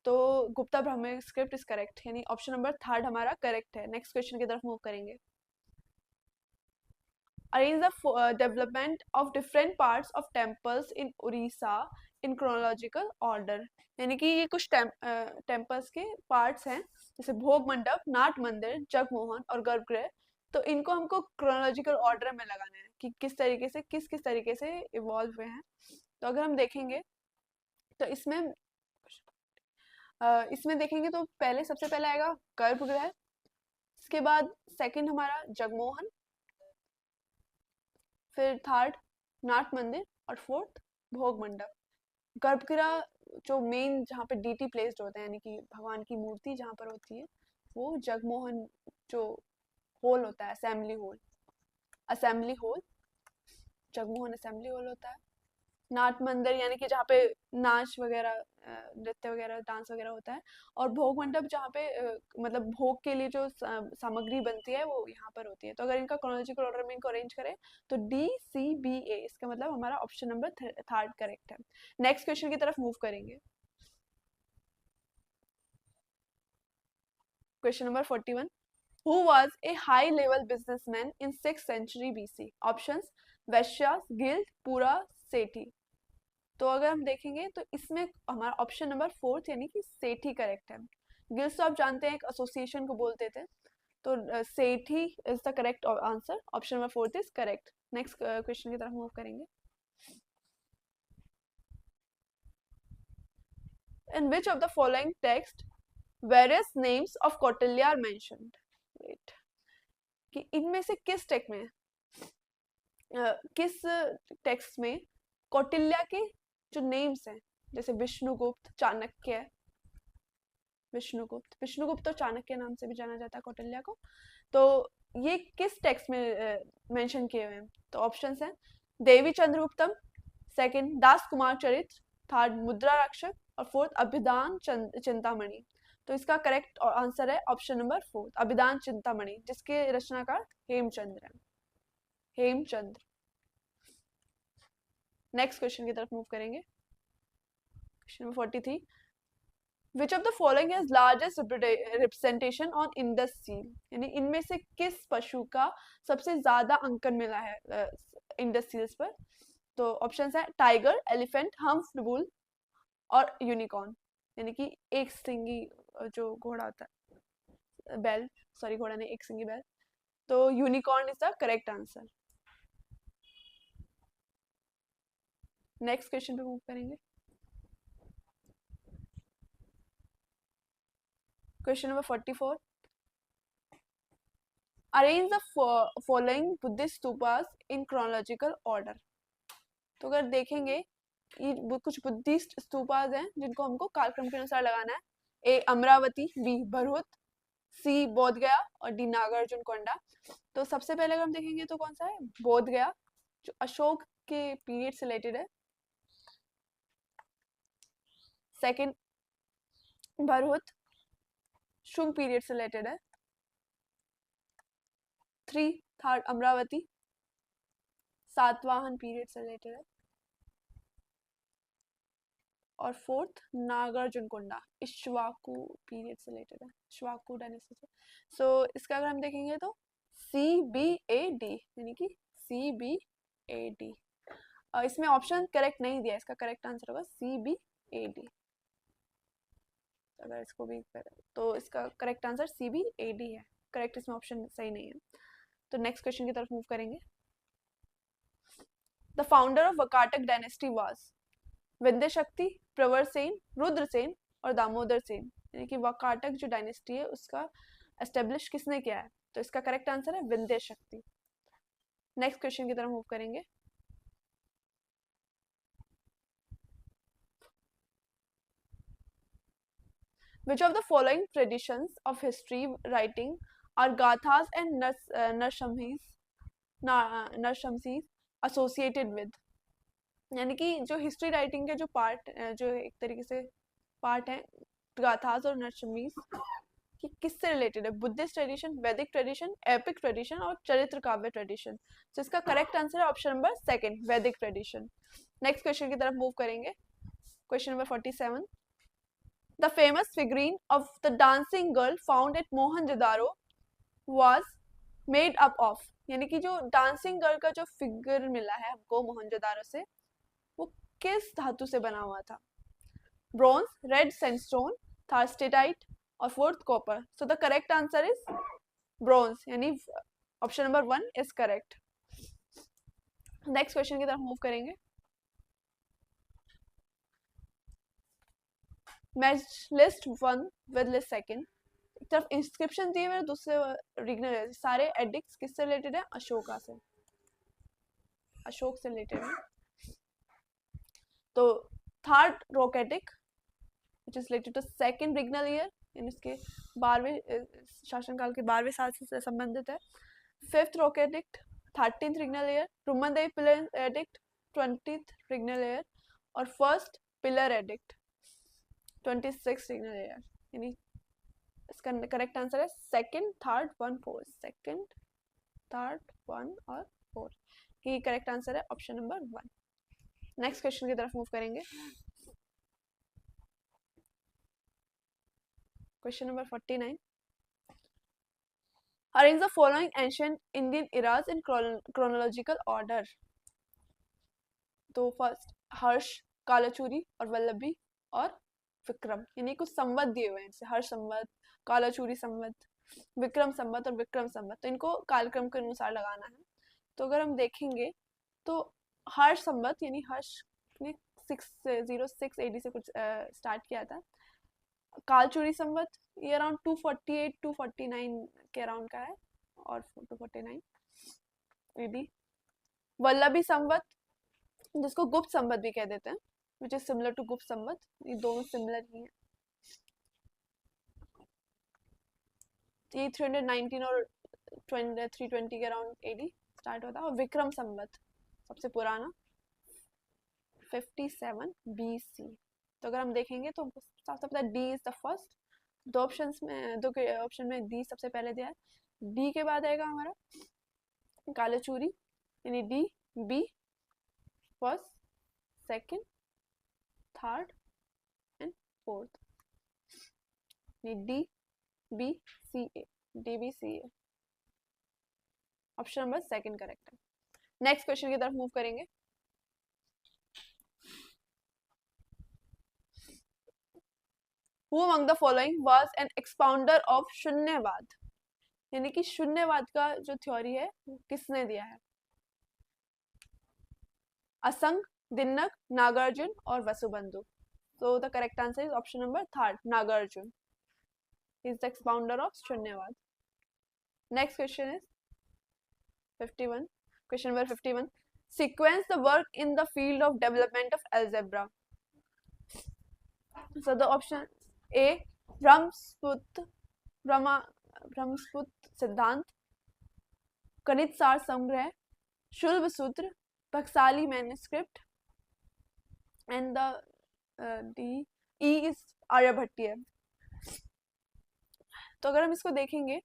तो Gupta Brahmi script is correct, यानी ऑप्शन नंबर थर्ड हमारा करेक्ट है। नेक्स्ट क्वेश्चन की तरफ मूव करेंगे। Arrange the development of different parts of temples in Orissa in chronological order, यानी कि ये कुछ टेम्पल्स के पार्ट्स हैं, जैसे भोग मंडप, नाट मंदिर, जगमोहन और गर्भगृह। तो इनको हमको क्रोनोलॉजिकल ऑर्डर में लगाना है कि किस तरीके से किस तरीके से इवॉल्व हुए हैं। तो अगर हम देखेंगे तो इसमें देखेंगे तो पहले सबसे पहले आएगा गर्भगृह, इसके बाद सेकंड हमारा जगमोहन, फिर थर्ड नाट मंदिर और फोर्थ भोग मंडप। गर्भगृह जो मेन जहाँ पे डीटी प्लेस्ड होते हैं, यानी कि भगवान की मूर्ति जहाँ पर होती है, वो जगमोहन जो हॉल होता है, assembly hall Jagmohan assembly hall होता है। नाट मंदिर यानी कि जहाँ पे नाच वगैरह, नृत्य वगैरह, डांस वगैरह होता है। और भोग मंडप जहाँ पे मतलब भोग के लिए जो सामग्री बनती है वो यहाँ पर होती है। तो अगर इनका क्रोनोलॉजिकल ऑर्डर में इनको अरेंज करें तो DCBA, इसका मतलब हमारा ऑप्शन नंबर थर्ड करेक्ट है। नेक्स्ट क्वेश्चन की तरफ मूव करेंगे। Question number 41, Who was a high-level businessman in 6th century BC? Options: Vaishyas, guild, Pura, Sethi. तो अगर हम देखेंगे तो इसमें हमारा ऑप्शन नंबर फोर्थ यानी कि सेठी करेक्ट है। गिल्ड्स तो आप जानते हैं एक एसोसिएशन को बोलते थे, तो Sethi is the correct answer, option number fourth is correct. Next question की तरफ मूव करेंगे। In which of the following text various names of Kautilya are mentioned? Wait, कि इनमें से किस टेक्स्ट में कौटिल्य के जो नेम्स हैं, जैसे विष्णुगुप्त, चाणक्य, विष्णुगुप्त और चाणक्य नाम से भी जाना जाता है कौटिल्य को, तो ये किस टेक्स्ट में मेंशन किए हुए हैं? तो ऑप्शंस हैं देवी चंद्रगुप्तम, सेकंड दास कुमार चरित्र, थर्ड मुद्रा रक्षक और फोर्थ अभिधान चिंतामणि। तो इसका करेक्ट आंसर है ऑप्शन नंबर फोर्थ, अभिधान चिंतामणि, जिसके रचनाकार हेमचंद्र है, हेमचंद्र। नेक्स्ट क्वेश्चन की तरफ मूव करेंगे। Question number 43, Which of the following has largest representation on Indus seal? यानी इनमें से किस पशु का सबसे ज्यादा अंकन मिला है इंडस सील्स पर? तो ऑप्शंस है टाइगर, एलिफेंट, हम्फ्ड बुल और यूनिकॉर्न, यानी कि एक सिंगी जो घोड़ा होता है, बैल, सॉरी घोड़ा नहीं, एक सिंगी बैल। तो unicorn is the correct answer. Next question पे मूव करेंगे। Question number 44, arrange the following Buddhist stupas in chronological order. तो अगर देखेंगे ये कुछ बुद्धिस्ट स्तूपास हैं जिनको हमको कालक्रम के अनुसार लगाना है। ए अमरावती, बी भरूच, सी बोध गया और डी नागार्जुन कोंडा। तो सबसे पहले अगर हम देखेंगे तो कौन सा है, बोध गया, जो अशोक के पीरियड से रिलेटेड है। सेकंड भरूच, शुंग पीरियड से रिलेटेड है। 3 थर्ड अमरावती, सातवाहन पीरियड से रिलेटेड है। और 4th नागार्जुनकोंडा, इक्ष्वाकु पीरियड से रिलेटेड है, इक्ष्वाकु डायनेस्टी से। सो इसका अगर हम देखेंगे तो CBAD, यानी कि CBAD। इसमें ऑप्शन करेक्ट नहीं दिया, इसका करेक्ट आंसर होगा CBAD। अगर इसको भी तो इसका करेक्ट आंसर CBAD है, करेक्ट इसमें ऑप्शन सही नहीं है। तो नेक्स्ट क्वेश्चन की तरफ मूव करेंगे। The founder of Vakataka dynasty was Vindhya शक्ति, प्रवर सेन, रुद्रसेन और दामोदर सेन, यानी कि वकाटक जो डायनेस्टी है उसका एस्टेब्लिश किसने किया है? तो इसका करेक्ट आंसर है विंध्य शक्ति। नेक्स्ट क्वेश्चन की तरफ मूव करेंगे। Which of the following traditions of history writing are gathas and narshamsis associated with? यानी कि जो हिस्ट्री राइटिंग के जो पार्ट, जो एक तरीके से पार्ट है गाथास और नरशमीस, कि किससे रिलेटेड है? बुद्धिस्ट ट्रेडिशन, वैदिक ट्रेडिशन, एपिक ट्रेडिशन और चरित्र काव्य ट्रेडिशन। तो इसका करेक्ट आंसर है ऑप्शन नंबर 2, वैदिक ट्रेडिशन। नेक्स्ट क्वेश्चन की तरफ मूव करेंगे। Question number 47। The famous figurine of the dancing girl found at Mohenjo-daro was made up of, यानी कि जो डांसिंग गर्ल का जो फिगर मिला है हमको मोहनजोदारो से, वो किस धातु से बना हुआ था? Bronze, red sandstone, third steatite और 4th copper. So the correct answer is bronze, यानी option number 1 is correct. Next question की तरफ मूव करेंगे। Match list 1 with list 2। एक तरफ इंस्क्रिप्शन दिए हुए, दूसरे रीजनल। सारे एडिक्ट्स किससे रिलेटेड है? अशोका से, अशोक से रिलेटेड है। तो third rock edict which is related to second regnal year, यानी इसके 12वें शासनकाल के 12वें साल से संबंधित है। 5th rock edict 13th regnal year, Rummindei pillar edict 20th regnal year और first pillar edict 26th regnal year. यानी इसका करेक्ट आंसर है 2nd, 3rd, 1, 4। 2nd, 3rd, 1 और 4 की करेक्ट आंसर है ऑप्शन नंबर 1। नेक्स्ट क्वेश्चन की तरफ मूव करेंगे। Question number 49। Arrange the following ancient Indian eras in chronological order. तो फर्स्ट हर्ष, कालाचूरी और वल्लभी और विक्रम, यानी कुछ संवत दिए हुए हैं, हर्ष संवत, कालाचूरी संवत, विक्रम संवत और विक्रम संवत। तो इनको कालक्रम के अनुसार लगाना है। तो अगर हम देखेंगे तो हर्ष संवत, यानी हर्ष ने 606 AD से कुछ स्टार्ट किया था। कालचूरी संवत ये अराउंड 248 249 के अराउंड का है और 249 AD। वल्लभी संवत, जिसको गुप्त संवत भी कह देते हैं, विच इज सिमिलर टू गुप्त संवत, ये दोनों सिमिलर ही हैं। ये 319 और 320 के अराउंड AD स्टार्ट होता है। और विक्रम संवत सबसे पुराना 57 BC। तो अगर हम देखेंगे तो साफ साफ पता डी इज द फर्स्ट। दो ऑप्शन में डी सबसे पहले दिया है। डी के बाद आएगा हमारा कालाचूरी, यानी D B first, second, third and fourth, D B C A, D B C A. Option number 2 correct है। नेक्स्ट क्वेश्चन की तरफ मूव करेंगे। Who among the following was an expounder of शून्यवाद, यानी कि शून्यवाद का जो थ्योरी है वो किसने दिया है? असंग, दिन्नक, नागार्जुन और Vasubandhu. So the correct answer is option number 3, Nagarjuna is the expounder of शून्यवाद। Next question is 51. Question number 51. Sequence the work in the field of development of algebra. So the option A, ब्रह्मस्पुत सिद्धांत, गणित सार Sangraha, Shulba Sutra, Bakhshali manuscript and the D E is Aryabhatiya. तो अगर हम इसको देखेंगे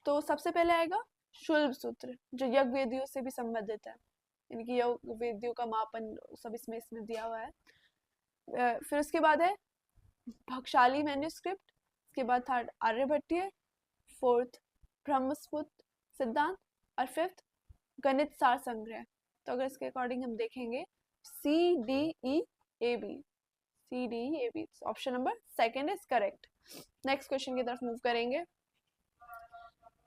तो सबसे पहले आएगा शुल्ब सूत्र, जो यज्ञ वेदियों से भी संबंधित है, यानी कि यज्ञ वेदियों का मापन सब इसमें इसमें दिया हुआ है। फिर उसके बाद है भक्षाली मैन्युस्क्रिप्ट, उसके बाद थर्ड आर्यभट्टीय, फोर्थ ब्रह्मस्पुत्र सिद्धांत, और फिफ्थ गणित सार संग्रह। तो अगर इसके अकॉर्डिंग हम देखेंगे CDE AB, CDE AB, option number second is correct. Next question की तरफ मूव करेंगे।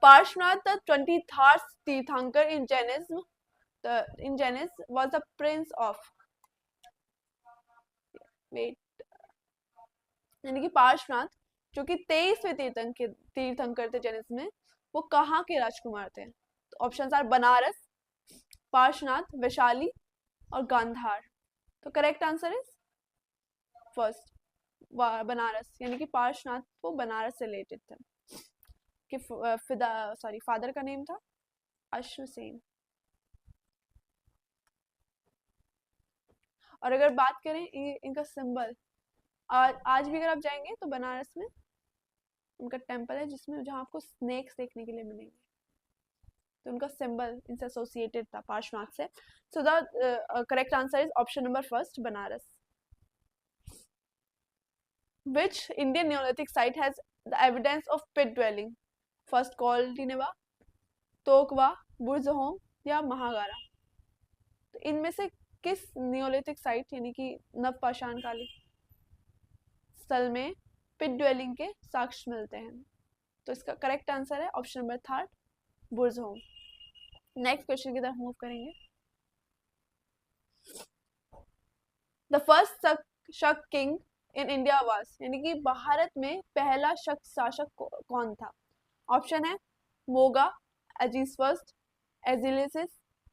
Parshvanath, the 23rd Tirthankar in Jainism was the prince of, wait, यानी कि पार्श्वनाथ जो कि 23वें तीर्थंकर थे जैनिज्म में, वो कहाँ के राजकुमार थे? तो ऑप्शंस आर बनारस, पार्श्वनाथ, वैशाली और गांधार। तो correct answer is first, Banaras, यानी कि पार्श्वनाथ वो बनारस से रिलेटेड थे। कि फादर का नेम था अश्वसेन। और अगर बात करें इनका सिंबल, आज भी अगर आप जाएंगे तो बनारस में उनका टेम्पल है जिसमें जहाँ आपको स्नेक्स देखने के लिए मिलेंगे, तो उनका सिंबल इनसे एसोसिएटेड था पार्श्वनाथ से। सो the correct answer is option number first, Banaras. Which Indian Neolithic site has the evidence of pit dwelling? First Koldihwa, Tokwa, Burzahom या महागारा। तो इनमें से किस नियोलिथिक साइट यानी कि नवपाषाण कालीन स्थल में पिट ड्वेलिंग के साक्ष्य मिलते हैं? तो इसका करेक्ट आंसर है option number third, Burzahom. Next question की तरफ मूव करेंगे। द फर्स्ट शक किंग इन इंडिया वाज, यानी कि भारत में पहला शक शासक कौन था? ऑप्शन है मोगा, एजिस फर्स्ट, एजिलिसिस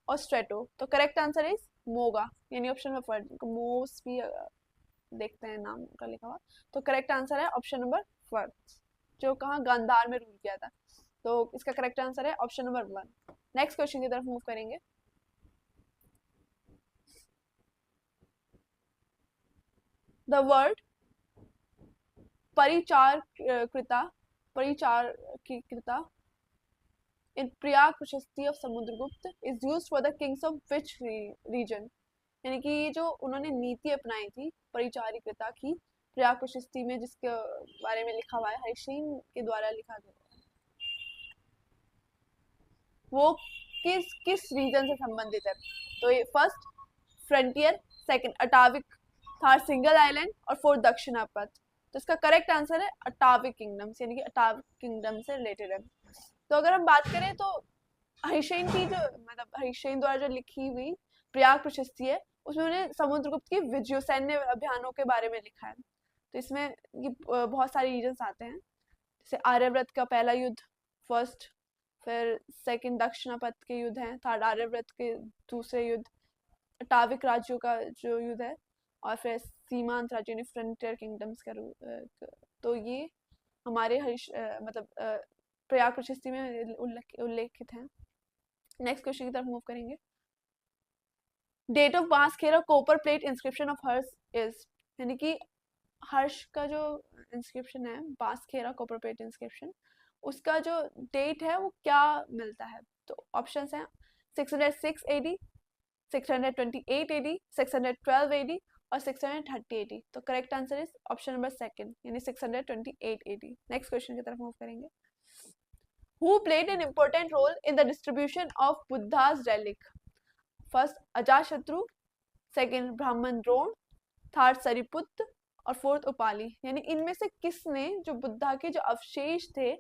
और स्ट्रेटो। तो करेक्ट आंसर इज मोगा, यानी ऑप्शन नंबर फर्स्ट। मोस भी देखते हैं नाम का लिखा हुआ। तो करेक्ट आंसर है ऑप्शन नंबर फर्स्ट, जो कहाँ गांधार में रूल किया था। तो इसका करेक्ट आंसर है ऑप्शन नंबर 1। नेक्स्ट क्वेश्चन की तरफ मूव करेंगे। The word Paricharakrita in Priyak Prashasti of Samudragupta is used for the kings of which region? यानी कि ये जो उन्होंने नीति अपनाई थी परिचारिकृता की प्रयाग प्रशस्ति में, जिसके बारे में लिखा हुआ है, हरिसेन के द्वारा लिखा गया, वो किस किस रीजन से संबंधित है? तो ये first frontier, second Atavika, third single island और फोर्थ दक्षिणापथ। तो इसका करेक्ट आंसर है अटाविक किंगडम्स, यानी कि अटाविक किंगडम से रिलेटेड है। तो अगर हम बात करें तो हरिसेन की जो हरिसेन द्वारा जो लिखी हुई प्रयाग प्रशस्ति है, उसमें उन्होंने समुद्रगुप्त की विजय सैन्य अभियानों के बारे में लिखा है। तो इसमें ये बहुत सारे रीजन्स आते हैं, जैसे आर्यव्रत का पहला युद्ध फर्स्ट, फिर सेकंड दक्षिणापथ के युद्ध हैं, थर्ड आर्यव्रत के दूसरे युद्ध, अटाविक राज्यों का जो युद्ध है, और फिर सीमांत राज्यों यानी फ्रंटियर किंगडम्स का। तो ये हमारे प्रयाग प्रशस्ति में उल्लेखित हैं। नेक्स्ट क्वेश्चन की तरफ मूव करेंगे। Date of Banskhera copper plate inscription of Harsha is, यानी कि हर्ष का जो इंस्क्रिप्शन है बांसखेड़ा कॉपर प्लेट इंस्क्रिप्शन, उसका जो डेट है वो क्या मिलता है? तो ऑप्शंस हैं 606 AD, 628 AD, 612 AD और 630 AD। तो correct answer is option number second, यानी 628 AD। नेक्स्ट क्वेश्चन की तरफ मूव करेंगे। Who played an important role in the distribution of Buddha's relic? First Ajatashatru, second ब्राह्मण द्रोण, थर्ड सरिपुत्र और फोर्थ उपाली। यानी इनमें से किसने जो बुद्धा के जो अवशेष थे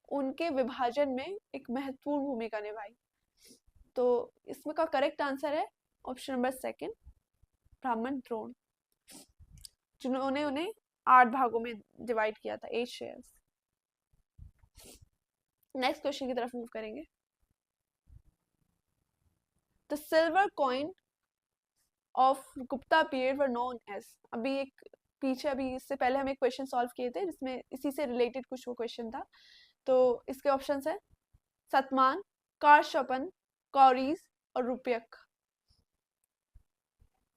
उनके विभाजन में एक महत्वपूर्ण भूमिका निभाई? तो इसमें का करेक्ट आंसर है ऑप्शन नंबर सेकंड, ब्राह्मण द्रोण, जिन्होंने उन्हें 8 भागों में डिवाइड किया था, 8 शेयर्स। नेक्स्ट क्वेश्चन की तरफ मूव करेंगे। The silver coin of Gupta period were known as, अभी इससे पहले हम एक क्वेश्चन सॉल्व किए थे जिसमें इसी से रिलेटेड कुछ वो क्वेश्चन था। तो इसके ऑप्शंस है सतमान, कारशपन, कौरीज और रुपयक।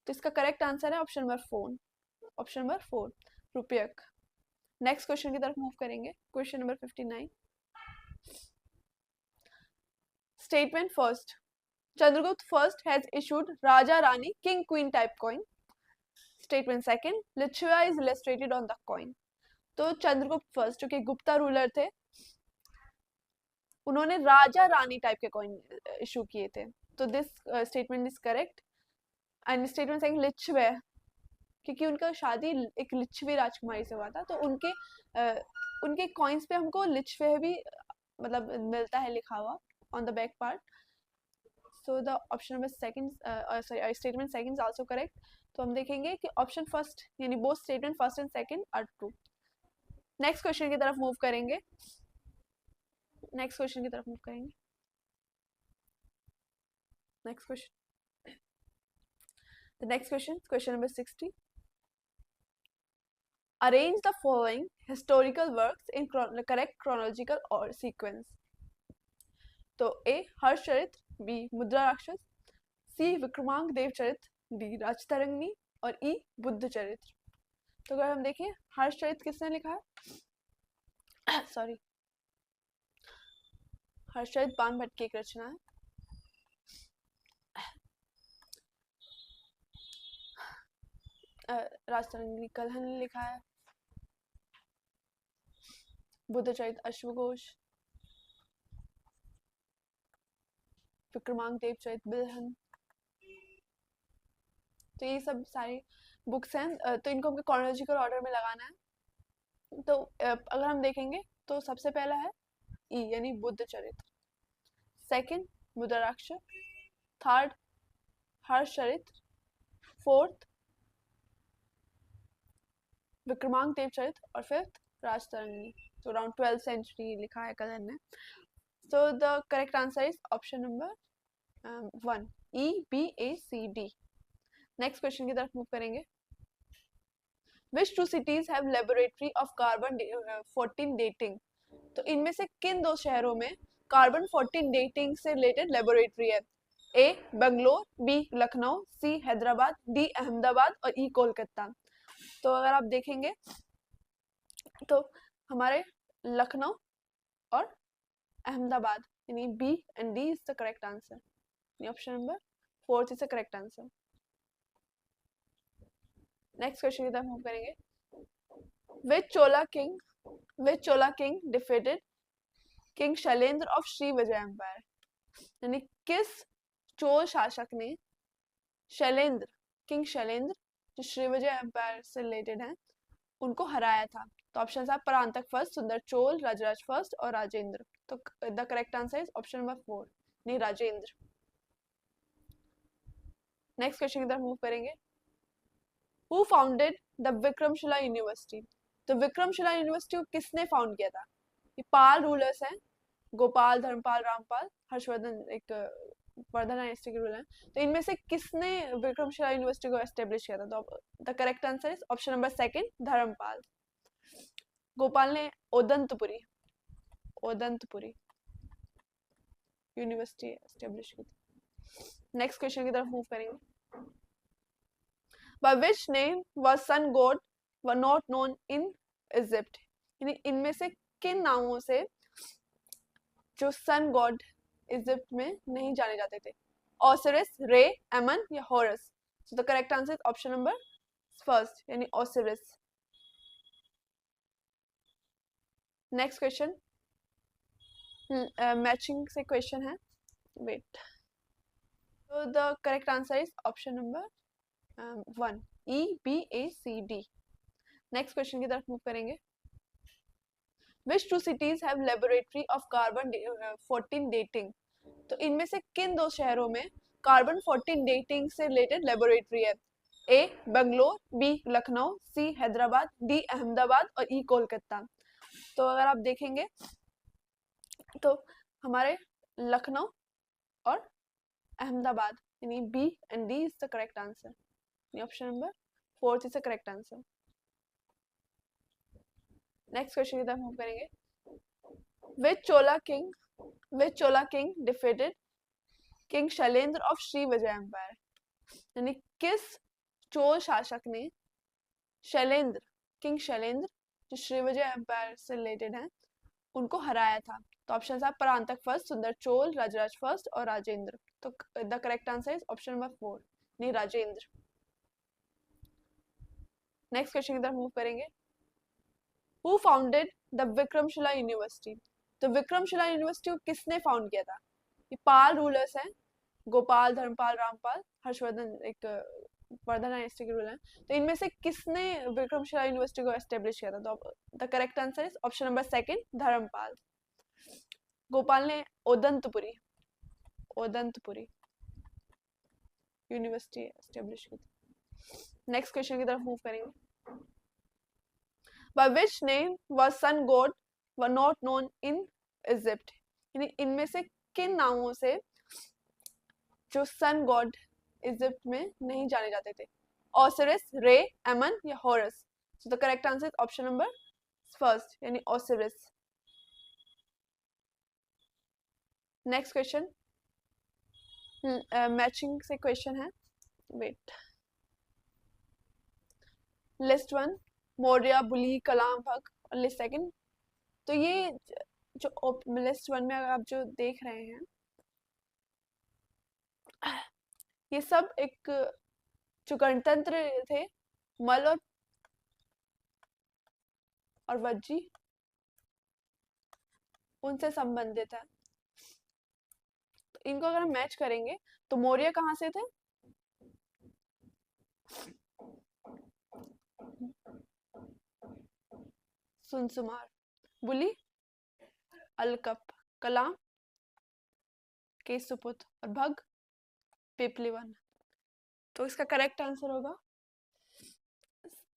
तो इसका करेक्ट आंसर है option number 4, rupyaka. Next question की तरफ मूव करेंगे, question number 59। Statement first, Chandragupta first has issued raja rani king queen type coin. Statement second, Lichchhavi is illustrated on the coin. तो चंद्रगुप्त फर्स्ट जो कि गुप्ता रूलर थे, उन्होंने राजा रानी टाइप के कॉइन इशू किए थे। तो this statement is correct. And statement second, Lichchhavi, क्योंकि उनका शादी एक लिच्छवी राजकुमारी से हुआ था, तो उनके कॉइन्स पे हमको लिच्छवी भी मतलब मिलता है लिखा हुआ on the back part. So the option number second, sorry, statement second is also correct. तो हम देखेंगे कि ऑप्शन फर्स्ट यानी both statement first and second are true. Next question की तरफ मूव करेंगे, नेक्स्ट क्वेश्चन की तरफ मूव करेंगे। Next question, the next question, question number 60। Arrange the following historical works in correct chronological or sequence. तो ए Harshacharita, B मुद्रा राक्षस, सी विक्रमांक देव चरित, D Rajatarangini और ई बुद्ध चरित्र। तो अगर हम देखें हर्षचरित किसने लिखा है सॉरी, हर्षचरित बाण भट्ट की एक रचना है। राजतरंगिणी कल्हण ने लिखा है। बुद्ध चरित अश्वघोष, विक्रमांक देव चरित बिल्हन। तो ये सब सारी बुक्स हैं, तो इनको हमको क्रोनोलॉजिकल ऑर्डर में लगाना है। तो अगर हम देखेंगे तो सबसे पहला है ई यानी बुद्ध चरित्र, सेकंड मुद्रा राक्षस, थर्ड हर्षचरित्र, फोर्थ विक्रमांक देव चरित्र और फिफ्थ राजतरंगिणी। तो अराउंड 12th सेंचुरी लिखा है कलर ने। So the correct answer is option number 1, E B A C D. Next question की तरफ मूव करेंगे। Which two cities have laboratory of carbon 14 dating? तो इनमें से किन दो शहरों में कार्बन 14 डेटिंग से रिलेटेड लेबोरेटरी है? ए बंगलोर, बी लखनऊ, सी हैदराबाद, डी अहमदाबाद और ई कोलकाता। तो अगर आप देखेंगे तो हमारे लखनऊ और अहमदाबाद यानी B and D is the correct answer. Option number 4 is the correct answer. Next question की तरफ मूव करेंगे। Which Chola king defeated King Shailendra of Sri Vijaya empire? यानी किस चोल शासक ने किंग शैलेंद्र जो श्री विजय एम्पायर से रिलेटेड है उनको हराया था? तो ऑप्शन है परांतक फर्स्ट, सुंदर चोल, राजराज फर्स्ट और राजेंद्र। तो the correct answer is option number 4 नहीं राजेंद्र। नेक्स्ट क्वेश्चन की तरफ मूव करेंगे। Who founded the Vikramshila university? तो विक्रमशिला यूनिवर्सिटी को किसने फाउंड किया था? ये पाल रूलर्स हैं, गोपाल, धर्मपाल, रामपाल, हर्षवर्धन, एक वर्धन डायनेस्टी के रूलर हैं। तो इनमें से किसने विक्रमशिला यूनिवर्सिटी को एस्टेब्लिश किया था? तो the correct answer is option number 2 Dharmapal. Gopal ने ओदंतपुरी यूनिवर्सिटी एस्टेब्लिश की थी। नेक्स्ट क्वेश्चन की तरफ मूव करेंगे। By which name was sun god were not known in Egypt? यानी इनमें से किन नामों से जो सन गॉड इजिप्ट में नहीं जाने जाते थे? ओसिरिस, रे, एमन या harrows? So the correct answer is option number 1 यानी ओसिरिस। नेक्स्ट क्वेश्चन मैचिंग से क्वेश्चन है, वेट। तो the correct answer is option number 1 E B A C D। Next question की तरफ मूव करेंगे। Which two cities have laboratory of carbon 14 dating? तो इनमें से किन दो शहरों में कार्बन 14 डेटिंग से रिलेटेड लेबोरेटरी है? ए बंगलोर, बी लखनऊ, सी हैदराबाद, डी अहमदाबाद और ई कोलकाता। तो अगर आप देखेंगे तो हमारे लखनऊ और अहमदाबाद यानी B and D is the correct answer. Option number 4 is the correct answer. Next question की तरफ मूव करेंगे। Which Chola king defeated King Shailendra of Sri Vijaya empire? यानी किस चोल शासक ने किंग शैलेंद्र जो श्रीविजय एम्पायर से रिलेटेड हैं, उनको हराया था। तो ऑप्शन था परांतक फर्स्ट, सुंदर चोल, राजराज फर्स्ट और राजेंद्र। तो the correct answer is option number 4, नहीं राजेंद्र। नेक्स्ट क्वेश्चन की तरफ मूव करेंगे। Who founded the Vikramshila university? तो विक्रमशिला यूनिवर्सिटी को किसने फाउंड किया था? ये पाल रूलर्स हैं, गोपाल, धर्मपाल, रामपाल, हर्षवर्धन, एक वर्धन डायनेस्टी के रूलर हैं। तो इनमें से किसने विक्रमशिला यूनिवर्सिटी को एस्टेब्लिश किया था? तो the correct answer is option number 2, Dharmapal. Gopal ने ओदंतपुरी यूनिवर्सिटी एस्टेब्लिश की थी। नेक्स्ट क्वेश्चन की तरफ मूव करेंगे। By which name was sun god were not known in Egypt? यानी इनमें से किन नामों से जो सन गॉड इजिप्ट में नहीं जाने जाते थे? ओसिरिस, रे, एमन या harrows? So the correct answer is option number 1 यानी ओसिरिस। नेक्स्ट क्वेश्चन मैचिंग से क्वेश्चन है, वेट। लिस्ट 1 मौर्य, बुली, कलाम, भग। और लिस्ट 2, तो ये जो लिस्ट 1 में अगर आप जो देख रहे हैं, ये सब एक जो गणतंत्र थे, मल और वज्जी, उनसे संबंधित है। तो इनको अगर हम मैच करेंगे तो मौर्य कहाँ से थे? सुनसुमार, बुली, अलकप, कलाम, केसुपुत और भग, पिपलीवन। तो इसका करेक्ट आंसर होगा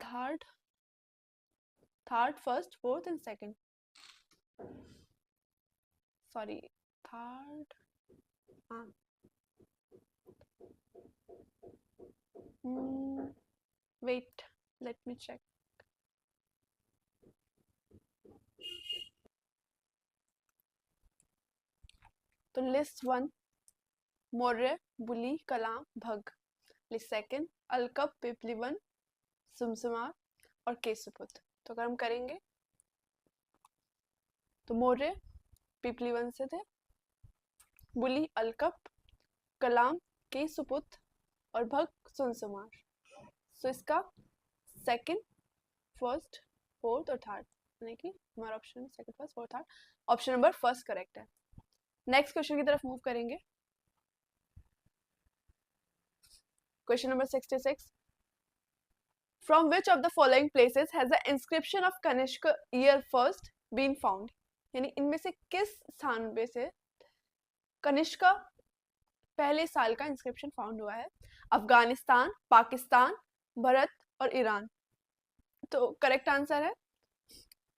third, first, fourth and second. Sorry, third, हाँ। Wait, let me check. तो लिस्ट 1 मौर्य, बुली, कलाम, भग। लिस्ट 2 अलकप, पिपलीवन, सुमसुमार और केसुपुत। तो अगर हम करेंगे तो मौर्य पिपलीवन से थे, बुली अलकप, कलाम केसुपुत और भग सुनसुमार। सो इसका सेकंड, फर्स्ट, फोर्थ और थर्ड, यानी कि हमारा option second, first, fourth, third, option number 1 correct है। नेक्स्ट क्वेश्चन की तरफ मूव करेंगे। Question number 66, from which of the following places has the inscription of Kanishka year first been found? यानी इनमें से किस स्थान पे से कनिष्क पहले साल का इंस्क्रिप्शन फाउंड हुआ है? अफगानिस्तान, पाकिस्तान, भारत और ईरान। तो करेक्ट आंसर है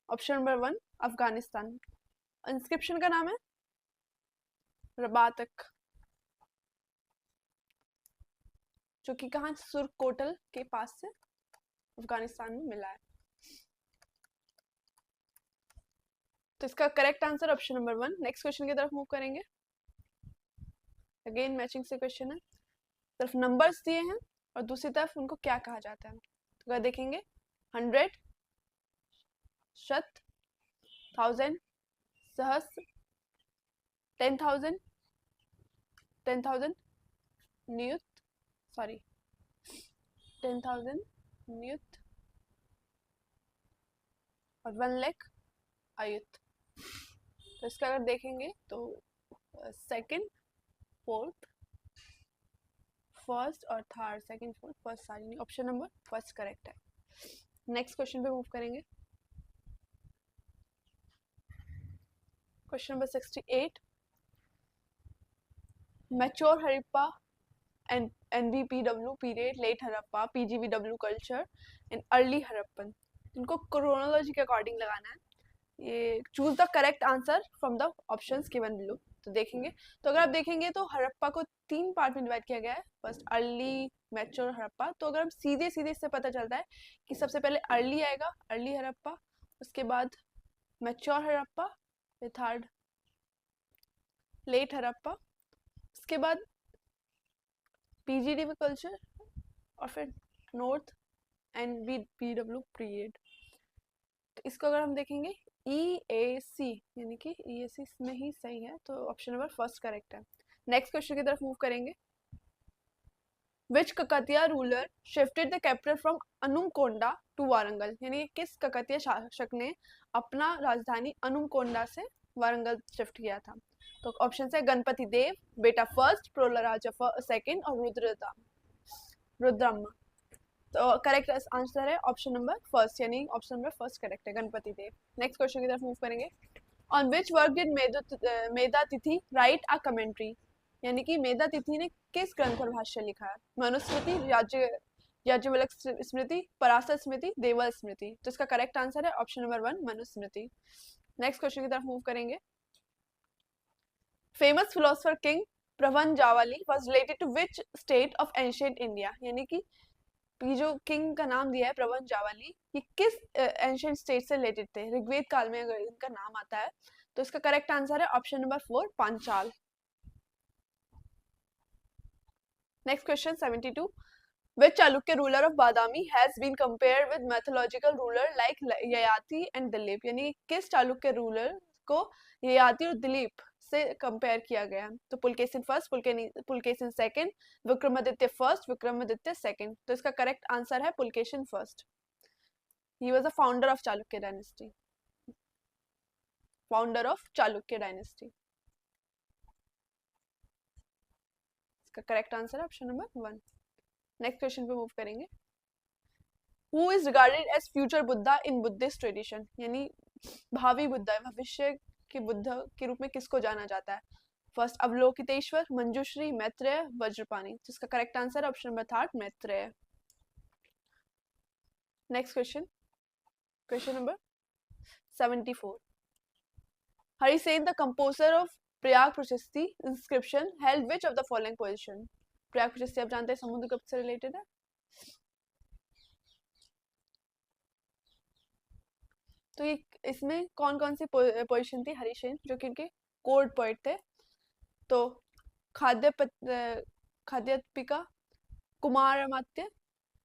ऑप्शन नंबर 1 अफगानिस्तान। इंस्क्रिप्शन का नाम है रबातक, जो कि कहाँ, सुरकोटल के पास से अफगानिस्तान में मिला है। तो इसका correct answer option number 1। Next question की तरफ मूव करेंगे। अगेन मैचिंग से क्वेश्चन है, सिर्फ नंबर्स दिए हैं और दूसरी तरफ उनको क्या कहा जाता है। तो अगर देखेंगे 100, शत, 1000, सहस्त्र, 10,000, 10,000 नियुत, सॉरी 10,000 नियुत और 1 लाख आयुत। तो इसका अगर देखेंगे तो सेकंड, फोर्थ, फर्स्ट और थर्ड, सेकंड, फोर्थ, फर्स्ट, सारी ऑप्शन नंबर 1 करेक्ट है। नेक्स्ट क्वेश्चन पे मूव करेंगे। Question number 68, mature Harappa and NBPW period, late Harappa, PGVW culture and early Harappan. इनको क्रोनोलॉजी के अकॉर्डिंग लगाना है। ये choose the correct answer from the options given below. तो देखेंगे, तो अगर आप देखेंगे तो हड़प्पा को 3 पार्ट में डिवाइड किया गया है, फर्स्ट अर्ली, मैच्योर हड़प्पा। तो अगर हम सीधे सीधे इससे पता चलता है कि सबसे पहले अर्ली आएगा, अर्ली हड़प्पा, उसके बाद मैच्योर हड़प्पा, फिर थर्ड लेट हड़प्पा, उसके बाद PGDB कल्चर और फिर नॉर्थ NBPW पीरियड। तो इसको अगर हम देखेंगे EAC, यानी कि EAC में ही सही है, तो ऑप्शन नंबर फर्स्ट करेक्ट है। नेक्स्ट क्वेश्चन की तरफ मूव करेंगे। Which Kakatiya ruler shifted the capital from Anumakonda to Warangal, यानी किस ककतिया शासक ने अपना राजधानी अनुमकोंडा से वारंगल शिफ्ट किया था? तो ऑप्शन है गणपति देव, बेटा फर्स्ट, प्रोलराजा सेकंड और रुद्रम्मा। तो करेक्ट आंसर है ऑप्शन नंबर फर्स्ट, यानी ऑप्शन नंबर फर्स्ट करेक्ट है, गणपति देव। नेक्स्ट क्वेश्चन की तरफ मूव करेंगे। On which work did Medhatithi right a commentary, यानी कि मेधातिथि ने किस ग्रंथ पर भाष्य लिखा है? मनुस्मृति, याज्ञवल्क स्मृति, पराशर स्मृति, देवल स्मृति। तो इसका करेक्ट आंसर है option number 1, Manusmriti. Next question की तरफ मूव करेंगे। Famous philosopher king Prabhanjavali was related to which state of ancient India, यानी कि ये जो किंग का नाम दिया है प्रभंजावाली, ये किस एंशिएंट स्टेट से रिलेटेड थे? ऋग्वेद काल में अगर इनका नाम आता है तो इसका करेक्ट आंसर है option number 4, Panchal. Next question 72। Which Chalukya ruler of Badami has been compared with mythological ruler like Yayati and Dilip, यानी किस चालुक्य रूलर को ययाति और दिलीप से कंपेयर किया गया? तो Pulakeshin first, Pulakeshin second, Vikramaditya first, Vikramaditya second. तो इसका करेक्ट आंसर है Pulakeshin first. He was the founder of Chalukya dynasty, founder of Chalukya dynasty. इसका करेक्ट आंसर है ऑप्शन नंबर 1। नेक्स्ट क्वेश्चन पे मूव करेंगे। Who is regarded as future Buddha in Buddhist tradition, यानी भावी बुद्धा, भविष्य के बुद्ध के रूप में किसको जाना जाता है? फर्स्ट अवलोकितेश्वर, मंजुश्री, मैत्रेय, वज्रपाणी। जिसका correct answer option number 3, Maitreya. Next question, question number 74। Harisena the composer of Prayag Prashasti inscription held which of the following position? Prayag Prashasti आप जानते हैं समुद्र गुप्त से रिलेटेड है। तो ये इसमें कौन कौन सी पोजीशन थी? हरिसेन जो कि इनके कोर्ट पोएट थे, तो खाद्यपिका, कुमारमात्य,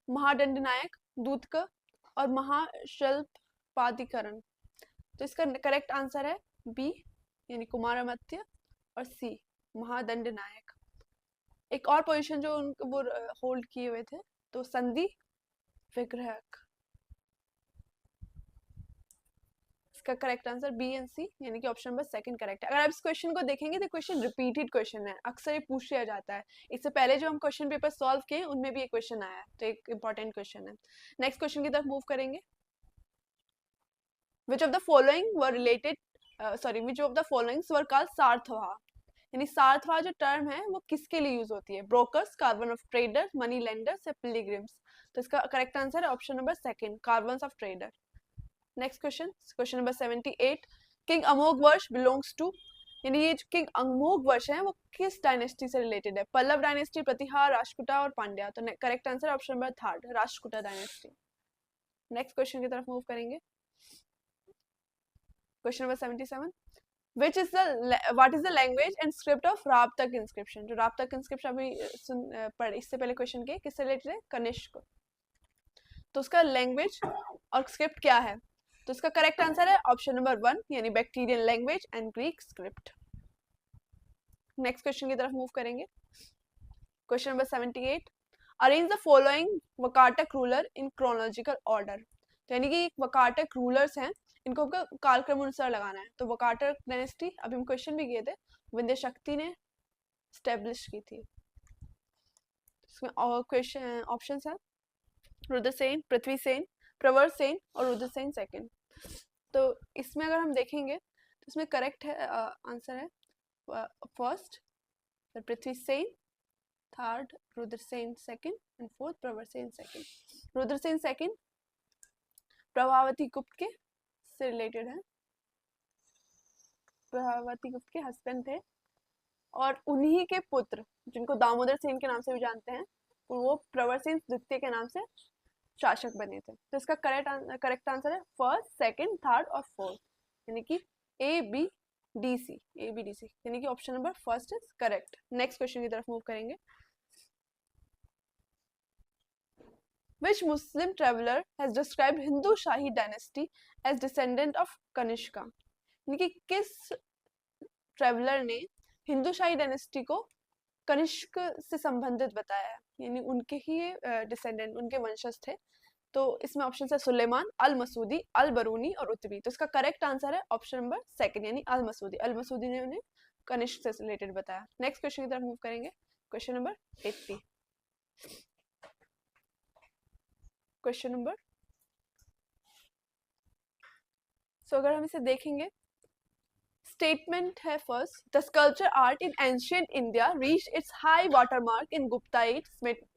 महादंडनायक, दूतक और महाशल्पाधिकरण। तो इसका करेक्ट आंसर है बी, यानी कुमारमात्य, और सी महादंडनायक। एक और पोजीशन जो वो होल्ड किए हुए थे, तो संधि विग्रहक। इसका करेक्ट आंसर बी एंड सी, यानी कि ऑप्शन नंबर 2 करेक्ट है। अगर आप इस क्वेश्चन को देखेंगे तो क्वेश्चन रिपीटेड क्वेश्चन है, अक्सर ये पूछ लिया जाता है। इससे पहले जो हम क्वेश्चन पेपर सॉल्व किए उनमें भी एक क्वेश्चन आया है, तो एक इंपॉर्टेंट क्वेश्चन है। नेक्स्ट क्वेश्चन की तरफ मूव करेंगे। Which of the following were related which of the followings were called सार्थवा, यानी सार्थवा जो टर्म है वो किसके लिए यूज होती है? Brokers, caravan of traders, money lenders या पिलग्रिम्स। तो इसका करेक्ट आंसर है option number 2, caravan of trader. Next question, question number 78। King Amogha Varsha belongs to, यानी ये किंग अमोघ वर्ष है वो किस डायनेस्टी से रिलेटेड है? पल्लव डायनेस्टी, प्रतिहार, राष्ट्रकूटा और पांड्या। तो correct answer option number 3, Rashtrakuta dynasty. Next question की तरफ मूव करेंगे। Question number 77। Which is what is the language and script of Rapatak inscription? जो रापतक इंस्क्रिप्शन अभी पढ़े इससे पहले क्वेश्चन के किससे रिलेटेड है? कनिष्क। तो उसका लैंग्वेज और स्क्रिप्ट क्या है? तो इसका करेक्ट आंसर है ऑप्शन नंबर 1, यानी Bactrian language and Greek script. Next question की तरफ मूव करेंगे। Question number 78। Arrange the following Vakataka ruler in chronological order, यानी कि वकाटक रूलर्स हैं, इनको कालक्रम अनुसार लगाना है। तो वकाटक डायनेस्टी अभी हम क्वेश्चन भी किए थे, विंध्य शक्ति ने स्टैब्लिश की थी। इसमें क्वेश्चन ऑप्शंस है रुद्रसेन, पृथ्वीसेन, प्रवरसेन और रुद्रसेन सेकंड। तो इसमें अगर हम देखेंगे तो इसमें करेक्ट है आंसर है फर्स्ट, फिर Prithvisena, third Rudrasena second and fourth Pravarasena second. Rudrasena second Prabhavati Gupta के से रिलेटेड है, प्रभावती गुप्त के हस्बैंड थे, और उन्हीं के पुत्र जिनको दामोदर सेन के नाम से भी जानते हैं, वो प्रवरसेन द्वितीय के नाम से शासक बने थे। तो इसका करेक्ट आंसर है फर्स्ट, सेकंड, थर्ड और फोर्थ, यानी कि A B D C, A B D C, यानी कि option number first is correct. Next question की तरफ मूव करेंगे। Which Muslim traveler has described Hindu Shahi dynasty as descendant of Kanishka? यानी कि किस ट्रेवलर ने हिंदू शाही डायनेस्टी को कनिष्क से संबंधित बताया है, यानी उनके ही डिसेंडेंट, उनके वंशज थे। तो इसमें ऑप्शन है सुलेमान, अल मसूदी, अल बरूनी और उत्बी। तो इसका करेक्ट आंसर है ऑप्शन नंबर सेकंड, यानी अल मसूदी। अल मसूदी ने उन्हें कनिष्क से रिलेटेड बताया। नेक्स्ट क्वेश्चन की तरफ मूव करेंगे। Question number 80। क्वेश्चन नंबर अगर हम इसे देखेंगे, स्टेटमेंट है first, the sculpture art in ancient India reached its high water mark in Gupta age.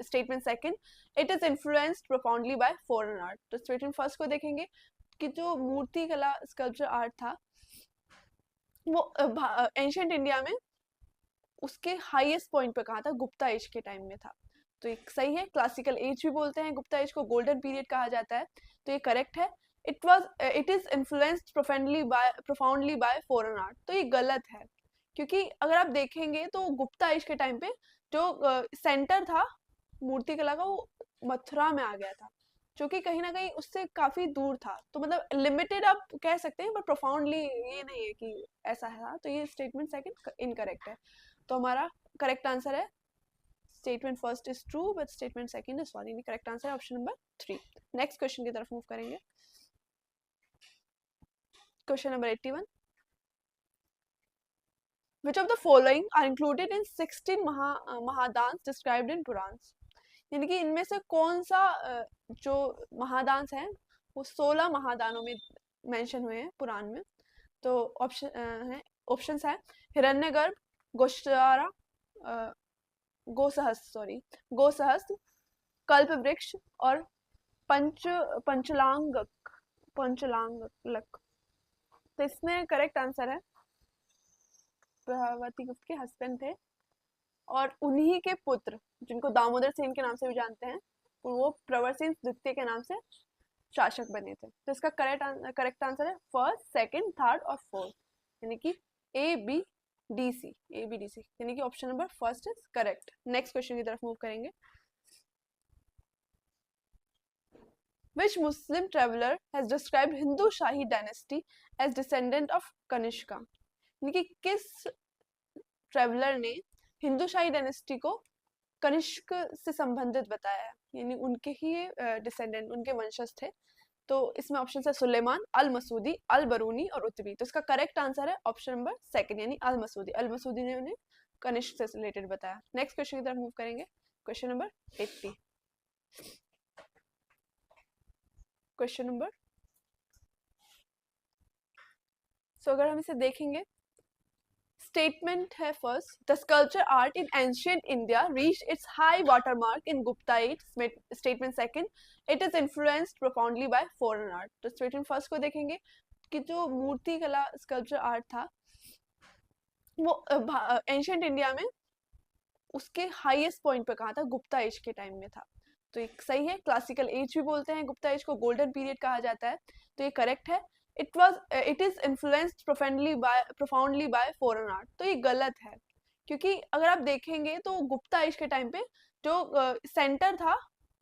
Statement second, it is influenced profoundly by foreign art. तो statement first को देखेंगे कि जो मूर्ति कला स्कल्पचर आर्ट था वो एंशिएंट इंडिया में उसके हाईएस्ट पॉइंट पे कहा था, गुप्ता एज के टाइम में था। तो एक सही है, क्लासिकल एज भी बोलते हैं गुप्ता एज को, गोल्डन पीरियड कहा जाता है। तो ये करेक्ट है। It is influenced profoundly by foreign art. तो ये गलत है, क्योंकि अगर आप देखेंगे तो गुप्ता एज के टाइम पे जो सेंटर था मूर्ति कला का वो मथुरा में आ गया था, जो कि कहीं ना कहीं उससे काफी दूर था। तो मतलब लिमिटेड आप कह सकते हैं, बट प्रोफाउंडली ये नहीं है कि ऐसा है। तो ये स्टेटमेंट सेकंड इनकरेक्ट है। तो हमारा करेक्ट आंसर है statement first is true but statement second is false. Correct answer है ऑप्शन नंबर 3। नेक्स्ट क्वेश्चन की तरफ मूव करेंगे। Question number 81, which of the following are included in 16 महादांस described in Purans? यानी कि इनमें से कौन सा जो महादांस है वो 16 महादानों में मेंशन हुए हैं पुराण में। तो ऑप्शंस है हिरण्यगर्भ, गोश्वारा, गोसहस्त्र, कल्प वृक्ष और पंचलांगलक। तो इसमें करेक्ट आंसर है प्रभावती गुप्त के हस्बैंड थे और उन्हीं के पुत्र, जिनको दामोदर सेन के नाम से भी जानते हैं, वो प्रवर सिंह द्वितीय के नाम से शासक बने थे। तो इसका करेक्ट आंसर है फर्स्ट, सेकंड, थर्ड और फोर्थ, यानी कि ए बी डी सी, यानी कि option number first is correct. Next question की तरफ मूव करेंगे। Which Muslim traveler has described Hindu Shahi dynasty as descendant of Kanishka? यानी कि किस ट्रेवलर ने हिंदू शाही डायनेस्टी को कनिष्क से संबंधित बताया है, यानी उनके ही डिसेंडेंट, उनके वंशज थे। तो इसमें ऑप्शन है सुलेमान, अल मसूदी, अल बरूनी और उत्बी। तो इसका करेक्ट आंसर है ऑप्शन नंबर सेकंड, यानी अल मसूदी। अल मसूदी ने उन्हें कनिष्क से रिलेटेड बताया। नेक्स्ट क्वेश्चन की तरफ मूव करेंगे। Question number 80। क्वेश्चन नंबर अगर हम इसे देखेंगे, स्टेटमेंट है first, the sculpture art in ancient India reached its high water mark in Gupta age. Statement second, it is influenced profoundly by foreign art. तो statement first को देखेंगे कि जो मूर्ति कला स्कल्पचर आर्ट था वो एंशिएंट इंडिया में उसके हाईएस्ट पॉइंट पे कहा था, गुप्ता एज के टाइम में था। तो एक सही है, क्लासिकल एज भी बोलते हैं गुप्ता एज को, गोल्डन पीरियड कहा जाता है। तो ये करेक्ट है। It is influenced profoundly by foreign art. तो ये गलत है, क्योंकि अगर आप देखेंगे तो गुप्ता एज के टाइम पे जो सेंटर था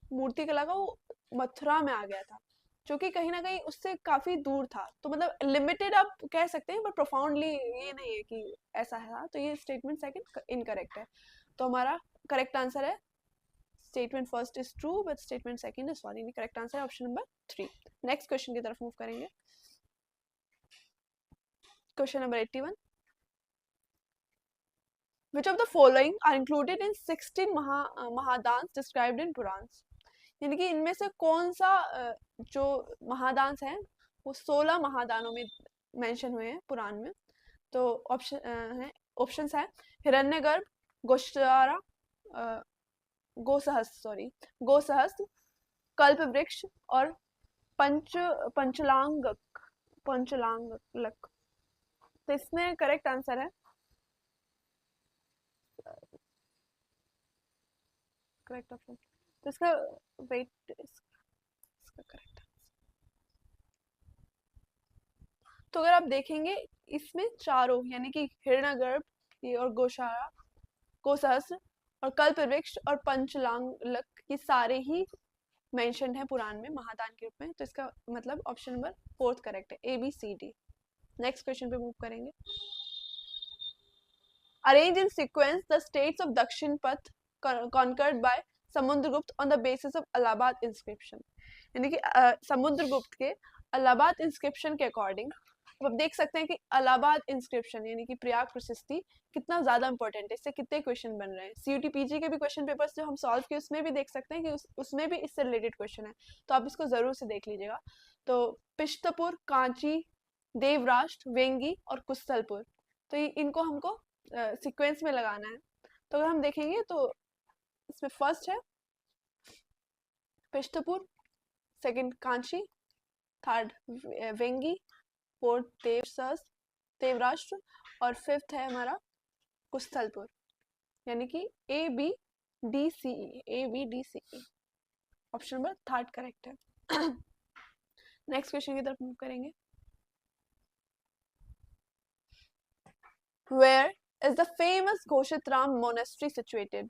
मूर्ति कला का वो मथुरा में आ गया था, जो कि कहीं ना कहीं उससे काफी दूर था। तो मतलब लिमिटेड आप कह सकते हैं, बट प्रोफाउंडली ये नहीं है कि ऐसा है। तो ये स्टेटमेंट सेकंड इनकरेक्ट है। तो हमारा करेक्ट आंसर है statement first is true but statement second is false. Correct answer है ऑप्शन नंबर 3। नेक्स्ट क्वेश्चन की तरफ मूव करेंगे। Question number 81, which of the following are included in 16 महादांस described in Purans? यानी कि इनमें से कौन सा जो महादांस है वो 16 महादानों में मेंशन हुए हैं पुराण में। तो ऑप्शंस है हिरण्यगर्भ, गोश्वारा, गोसहस्त्र, कल्प वृक्ष और पंचलांगलक। तो इसमें करेक्ट आंसर है करेक्ट ऑप्शन। तो इसका वेट, इसका करेक्ट। तो अगर आप देखेंगे इसमें चारों, यानी कि हिरण्यगर्भ ये और गोसहस्त्र और कल्प वृक्ष और पंचलांगलक, ये सारे ही मेंशन है पुराण में महादान के रूप में, तो इसका मतलब ऑप्शन नंबर 4 करेक्ट है, ABCD। नेक्स्ट क्वेश्चन पे मूव करेंगे। Arrange in sequence the states of Dakshinapatha conquered by Samudragupta on the basis of Allahabad inscription. यानी कि समुद्रगुप्त के इलाहाबाद इंस्क्रिप्शन के अकॉर्डिंग अब देख सकते हैं कि इलाहाबाद इंस्क्रिप्शन यानी कि प्रयाग प्रशस्ति कितना ज्यादा इंपॉर्टेंट है, इससे कितने क्वेश्चन बन रहे हैं। CUT PG के भी क्वेश्चन पेपर्स जो हम सॉल्व किए उसमें भी देख सकते हैं कि उसमें भी इससे रिलेटेड क्वेश्चन है, तो आप इसको जरूर से देख लीजिएगा। तो पिष्टपुर, कांची, देवराष्ट्र, वेंगी और कुस्तलपुर, तो इनको हमको सीक्वेंस में लगाना है। तो अगर हम देखेंगे तो इसमें फर्स्ट है Pishtapura, second Kanchi, third Vengi, fourth Devarashtra और फिफ्थ है हमारा कुस्तलपुर। यानी कि ABDCE option number third correct है। नेक्स्ट क्वेश्चन की तरफ मूव करेंगे। Where is the famous Ghoshitaram monastery situated?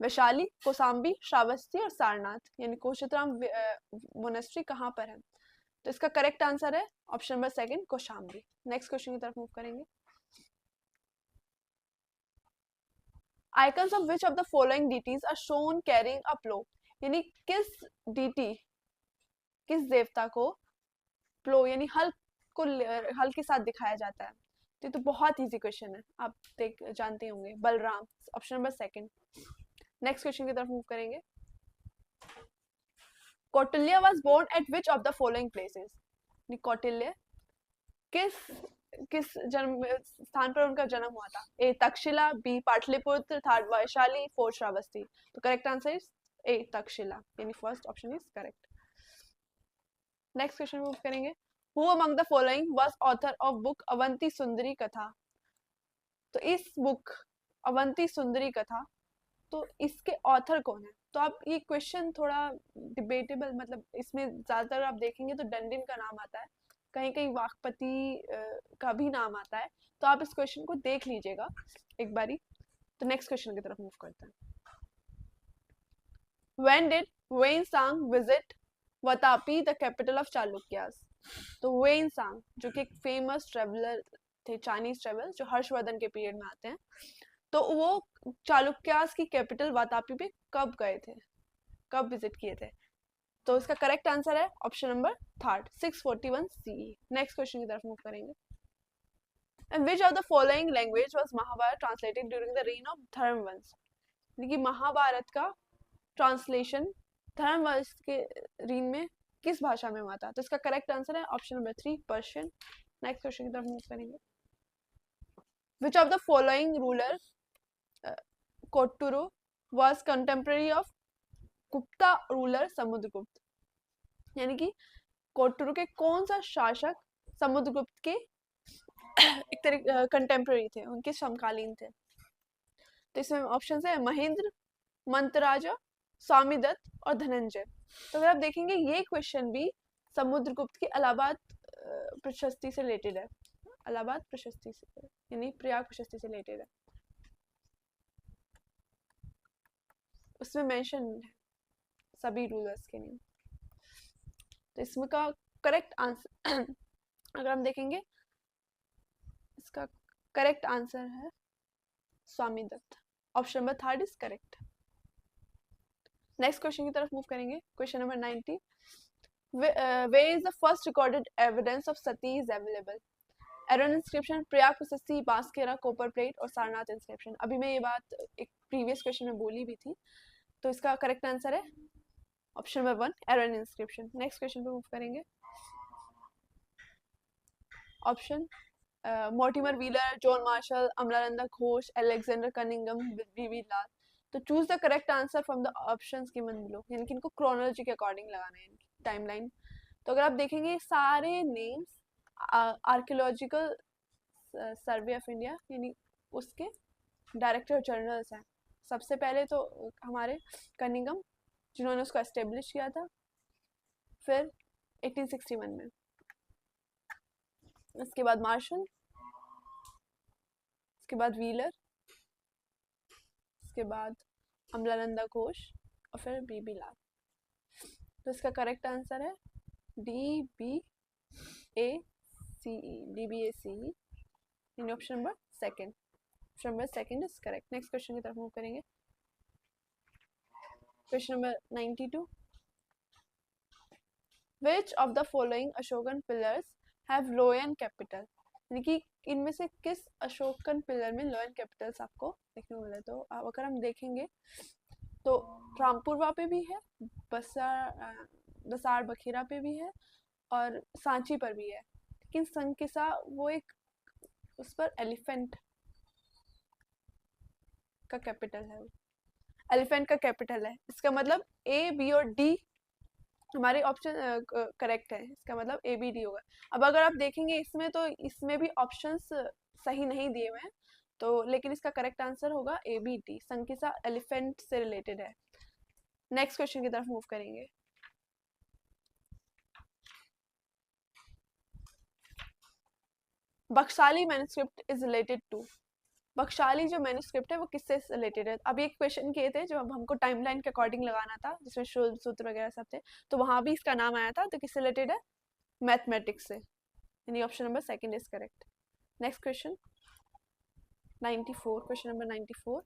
Vaishali, Kausambi, Shravasti और सारनाथ। यानी घोषितराम मोनेस्ट्री कहाँ पर है? तो इसका करेक्ट आंसर है option number second, Kaushambi. Next question की तरफ मूव करेंगे। Icons of which of the following deities are shown carrying a plough? यानी किस डीटी, किस देवता को प्लो यानी हल को हल के साथ दिखाया जाता है? तो बहुत इजी क्वेश्चन है, आप देख जानते होंगे, Balram, option number second. Next question की तरफ मूव करेंगे। Kautilya was born at which of the following places? Kautilya किस किस जन्म स्थान पर उनका जन्म हुआ था? A Takshashila, B Pataliputra, third Vaishali, fourth Shravasti. तो correct answer is A Takshashila, यानी first option is correct. Next question move करेंगे। Who among the following was author of book Avanti Sundari Katha? तो इस बुक अवंती सुंदरी कथा, तो इसके ऑथर कौन है? तो आप ये क्वेश्चन थोड़ा डिबेटेबल, मतलब इसमें ज्यादातर आप देखेंगे तो डंडिन का नाम आता है, कहीं कहीं वाकपति का भी नाम आता है, तो आप इस क्वेश्चन को देख लीजिएगा एक बारी। तो नेक्स्ट क्वेश्चन की तरफ मूव करते हैं। When did Wensang visit Vatapi, the capital of Chalukyas? तो वेनसांग जो कि एक फेमस ट्रेवलर थे, चाइनीज ट्रेवलर, जो हर्षवर्धन के पीरियड में आते हैं, तो वो चालुक्यास की कैपिटल वातापी पे कब गए थे, कब विजिट किए थे? तो इसका करेक्ट आंसर है option number third, 641 CE। Next question की तरफ मूव करेंगे। And which of the following language was Mahabharata translated during the reign of धर्मवंश? यानी महाभारत का ट्रांसलेशन धर्मवंश के रीन में किस भाषा में हुआ था? तो इसका करेक्ट आंसर है option number 3, Persian. Next question की तरफ मूव करेंगे। Which of the following ruler कोट्टुरु was contemporary of Gupta ruler Samudragupta? यानी कि कोट्टुरु के कौन सा शासक समुद्रगुप्त के एक तरह कंटेम्प्रेरी थे, उनके समकालीन थे? तो इसमें ऑप्शन है महेंद्र, मंतराजा, स्वामीदत्त और धनंजय। तो अगर आप देखेंगे ये क्वेश्चन भी समुद्रगुप्त की इलाहाबाद प्रशस्ति से रिलेटेड है, इलाहाबाद प्रशस्ति से यानी प्रयाग प्रशस्ति से रिलेटेड है, उसमें मेंशन है सभी रूलर्स के नेम। तो इसमें का करेक्ट आंसर अगर हम देखेंगे, इसका करेक्ट आंसर है Swamidatta, option number third is correct. Next question की तरफ मूव करेंगे। Question number 90, where is the first recorded evidence of sati is available? Eran inscription, Prayag Prashasti, Banskhera copper plate और सारनाथ इंस्क्रिप्शन। अभी मैं ये बात एक प्रीवियस क्वेश्चन में बोली भी थी, तो इसका करेक्ट आंसर है option number 1, Eran inscription. Next question पे मूव करेंगे। Option Mortimer Wheeler, John Marshall, Amalananda Ghosh, Alexander Cunningham, B B Lal. तो choose the correct answer from the options given below, यानी कि इनको क्रोनोलॉजी के अकॉर्डिंग लगाना है, इनकी टाइमलाइन। तो अगर आप देखेंगे सारे names archaeological survey of India यानी उसके डायरेक्टर जनरल्स हैं। सबसे पहले तो हमारे कनिंगम, जिन्होंने उसको एस्टेब्लिश किया था, फिर 1861 में, इसके बाद मार्शल, इसके बाद व्हीलर, इसके बाद अमलानंदा घोष और फिर बीबी लाल। तो इसका करेक्ट आंसर है DBACE in option number second. Option number second is correct. Next question की तरफ मूव करेंगे। Question number 92, which of the following Ashokan pillars have loan capital? यानी कि इनमें से किस अशोकन पिलर में लोन कैपिटल्स आपको देखने को मिला? तो अगर हम देखेंगे तो रामपुरवा पे भी है, बसार बखीरा पे भी है और सांची पर भी है, लेकिन संकिसा वो एक उस पर एलिफेंट का कैपिटल है, एलिफेंट का कैपिटल है। इसका मतलब ए बी और डी हमारे ऑप्शन करेक्ट है, इसका मतलब ए बी डी होगा। अब अगर आप देखेंगे इसमें तो इसमें भी ऑप्शंस सही नहीं दिए हुए हैं, तो लेकिन इसका करेक्ट आंसर होगा A B D, Sankisa elephant से रिलेटेड है। नेक्स्ट क्वेश्चन की तरफ मूव करेंगे। Bakshali manuscript is related to, Bakshali जो मैन्युस्क्रिप्ट है वो किससे रिलेटेड है? अभी एक क्वेश्चन किए थे जो हमको टाइमलाइन के अकॉर्डिंग लगाना था, जिसमें शुल्ब सूत्र वगैरह सब थे, तो वहां भी इसका नाम आया था, तो किससे रिलेटेड है? मैथमेटिक्स से, यानी option number second is correct. Next question 94, question number 94,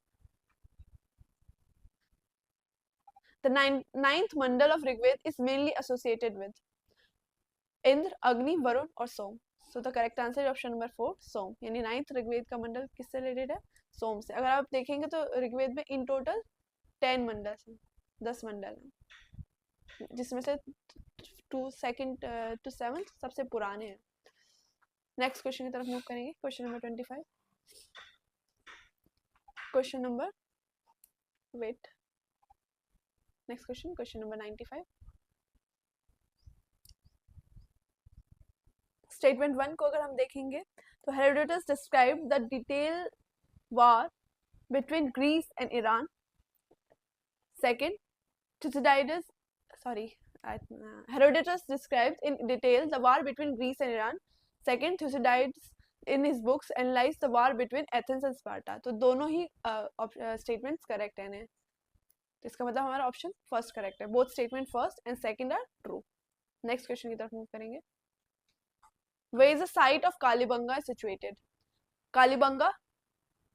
the ninth mandal of Rigved is mainly associated with Indra, अग्नि, वरुण और सोम। सो द करेक्ट आंसर है ऑप्शन नंबर 4 सोम, यानी 9th ऋग्वेद का मंडल किससे रिलेटेड है? सोम से। अगर आप देखेंगे तो ऋग्वेद में इन टोटल 10 मंडल हैं, 10 मंडल हैं, जिसमें से 2 to 7 सबसे पुराने हैं। नेक्स्ट क्वेश्चन की तरफ मूव करेंगे। Question number 25, question number wait next question, question number 95। Statement 1 को अगर हम देखेंगे तो Herodotus describe the detail war between Greece and Iran. Second, Thucydides, Herodotus describes in detail the war between Greece and Iran. Second, Thucydides in his books analyzed the war between Athens and Sparta. तो दोनों ही statements correct हैं, तो इसका मतलब हमारा option first correct है। Both statement first and second are true. Next question की तरफ मूव करेंगे। Where is the site of Kalibangan situated? Kalibangan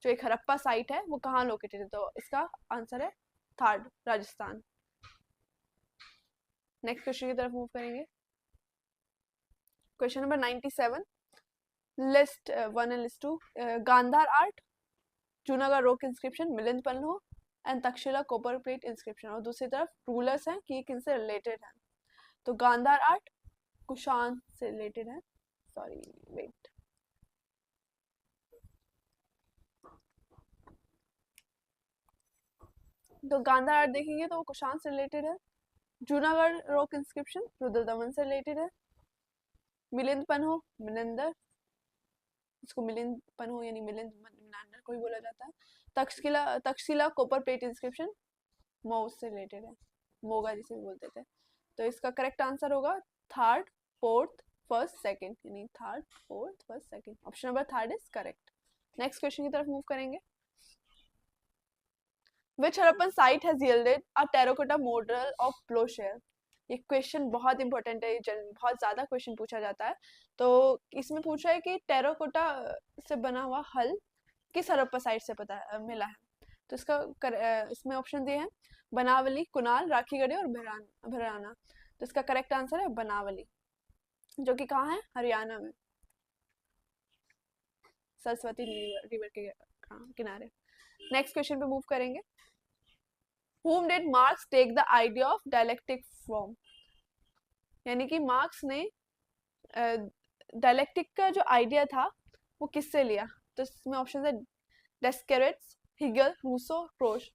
जो एक हड़प्पा साइट है वो कहाँ लोकेटेड है? तो इसका आंसर है थर्ड, राजस्थान। नेक्स्ट क्वेश्चन की तरफ मूव करेंगे। Question number 97, list 1 and list 2, Gandhara art, Junagadh rock inscription, Milinda Panho and Takshashila copper plate inscription. और दूसरी तरफ रूलर्स हैं कि किनसे रिलेटेड है? तो गांधार आर्ट कुषाण से रिलेटेड है, वेट, तो गांधार आर्ट देखेंगे तो वो कुषाण से रिलेटेड है। जूनागढ़ रॉक इंस्क्रिप्शन रुद्रदमन से रिलेटेड है। मिलिंद पन्हो मिलिंदर, इसको मिलिंद पन्हो यानी मिलिंद मिनांडर को ही बोला जाता है। Takshashila copper plate inscription Mau से रिलेटेड है, मोगा जिसे बोलते थे। तो इसका करेक्ट आंसर होगा थर्ड, फोर्थ, फर्स्ट, सेकंड, यानी third, fourth, first, second. Option number third is correct. Next question की तरफ मूव करेंगे। Which Harappan site has yielded a terracotta model of plowshare? ये क्वेश्चन बहुत इंपॉर्टेंट है, बहुत ज्यादा क्वेश्चन पूछा जाता है। तो इसमें पूछा है कि टेराकोटा से बना हुआ हल किस हड़प्पा साइट से मिला है? तो इसका इसमें ऑप्शन दिए हैं बनावली, कुनाल, राखीगढ़ी और भराना। तो इसका करेक्ट आंसर है बनावली, जो कि कहाँ है? हरियाणा में, सरस्वती रिवर के किनारे। नेक्स्ट क्वेश्चन पे मूव करेंगे। Whom did Marx take the idea of dialectic from? यानी कि मार्क्स ने डायलेक्टिक का जो आइडिया था वो किससे लिया? तो इसमें ऑप्शन है डेस्केरेट्स, हीगल, रूसो, प्रोश।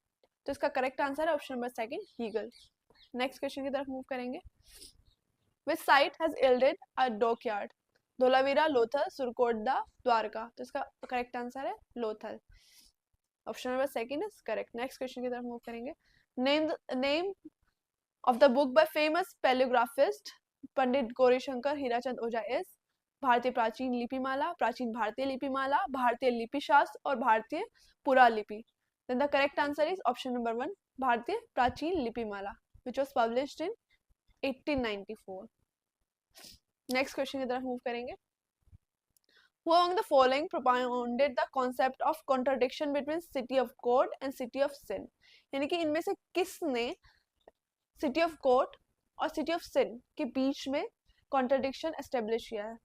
तो इसका करेक्ट आंसर है option number second, Hegel. Next question की तरफ मूव करेंगे। Which site has yielded a dockyard? Dholavira, Lothal, Surkotada, Dwarka. तो इसका करेक्ट आंसर है Lothal, option number second is correct. Next question की तरफ मूव करेंगे। Name of the book by famous palaeographist Pandit Gaurishankar Hirachand Ojha is Bharatiya Prachin लिपिमाला, प्राचीन भारतीय लिपिमाला, भारतीय लिपि शास्त्र और Bharatiya Puralipi. The correct answer is option number 1, Bharatiya Prachin Lipimala, which was published in 1894। Next question की तरफ मूव करेंगे। Who among the following propounded the concept of contradiction between city of God and city of sin? यानी कि इनमें से किसने सिटी ऑफ गॉड और city of sin के बीच में कॉन्ट्रडिक्शन एस्टेब्लिश किया है,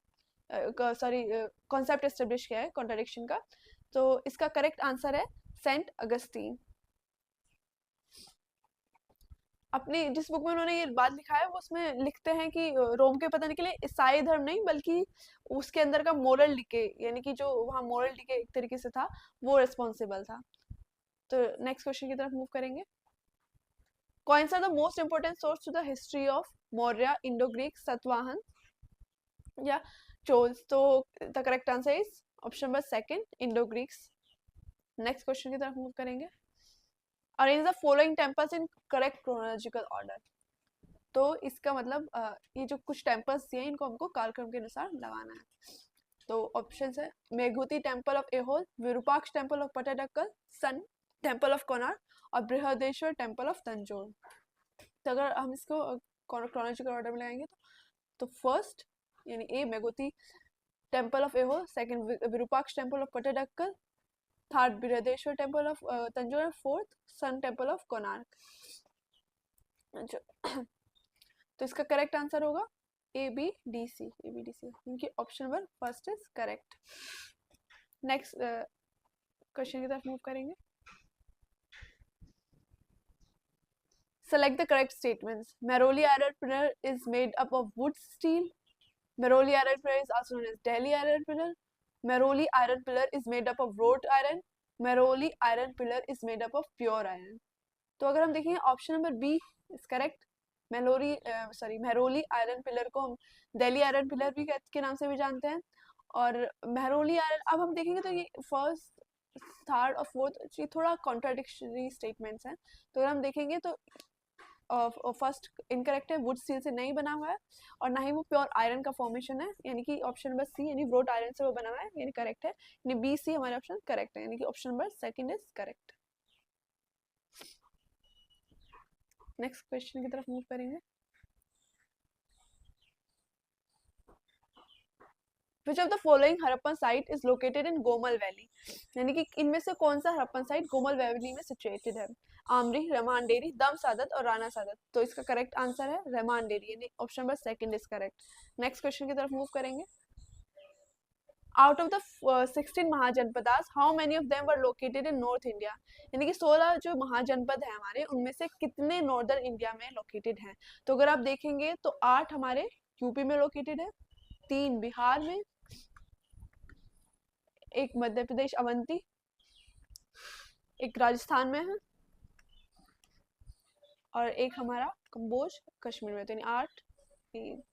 सॉरी कॉन्सेप्ट एस्टेब्लिश किया है कॉन्ट्रडिक्शन का? तो इसका करेक्ट आंसर है सेंट अगस्टीन। अपनी जिस बुक में उन्होंने ये बात लिखा है वो उसमें लिखते हैं कि रोम के पतन के लिए ईसाई धर्म नहीं बल्कि उसके अंदर का मोरल डिके, यानी कि जो वहाँ मोरल डिके एक तरीके से था वो रिस्पॉन्सिबल था। तो नेक्स्ट क्वेश्चन की तरफ मूव करेंगे। Coins are the most important source to the history of Maurya, Indo Greek, Satavahana या चोल्स? तो the correct answer is option number second, Indo Greeks. Next question की तरफ मूव करेंगे। Arrange the following temples in correct chronological order. तो इसका मतलब ये जो कुछ टेम्पल्स दिए इनको हमको कालक्रम के अनुसार लगाना है। तो ऑप्शन है Meguti temple of Aihole, Virupaksha temple of Pattadakal, sun temple of Konark और बृहदेश्वर टेम्पल ऑफ तंजौर। तो अगर हम इसको क्रोनोलॉजिकल ऑर्डर में लगाएंगे तो फर्स्ट यानी A Meguti temple of Aihole, second Virupaksha temple of Pattadakal, third Brihadeshwara temple of Tanjore, fourth sun temple of Konark. तो इसका करेक्ट आंसर होगा ए बी डी सी, क्योंकि option number first is correct. Next question की तरफ मूव करेंगे। Select the correct statements. Maroli iron pillar is made up of wood steel. Maroli iron pillar is also known as Delhi iron pillar. Maroli iron pillar is made up of wrought iron. Maroli iron pillar is made up of pure iron. तो अगर हम देखेंगे option number B is correct. Mehrauli iron pillar को हम Delhi iron pillar भी के नाम से भी जानते हैं। और मेहरोली आयरन अब हम देखेंगे तो ये फर्स्ट, थर्ड और फोर्थ ये थोड़ा कॉन्ट्राडिक्टरी स्टेटमेंट्स हैं। तो अगर हम देखेंगे तो फर्स्ट इनकरेक्ट है, वुड स्टील से नहीं बना हुआ है और ना ही वो प्योर आयरन का फॉर्मेशन है, यानी कि ऑप्शन नंबर सी यानी व्रोट आयरन से वो बना हुआ है, यानी करेक्ट है। यानी बी सी हमारे ऑप्शन करेक्ट है, यानी कि option number second is correct. Next question की तरफ मूव करेंगे। Which of the following Harappan site is located in Gomal valley? यानी कि इनमें से कौन सा हरप्पन साइट गोमल वैली में सिचुएटेड है? आमरी, रहमान डेरी, दम सादत और राणा सादत। तो इसका करेक्ट आंसर है रहमान डेरी, यानी option number second is correct. Next question की तरफ मूव करेंगे। Out of the 16 mahajanapadas how many of them were located in north India? यानी कि 16 जो महाजनपद है हमारे उनमें से कितने नॉर्दर्न इंडिया में लोकेटेड हैं? तो अगर आप देखेंगे तो 8 हमारे यूपी में लोकेटेड है, 3 बिहार में, एक मध्य प्रदेश अवंती, एक राजस्थान में है और एक हमारा कंबोज कश्मीर में। तो यानी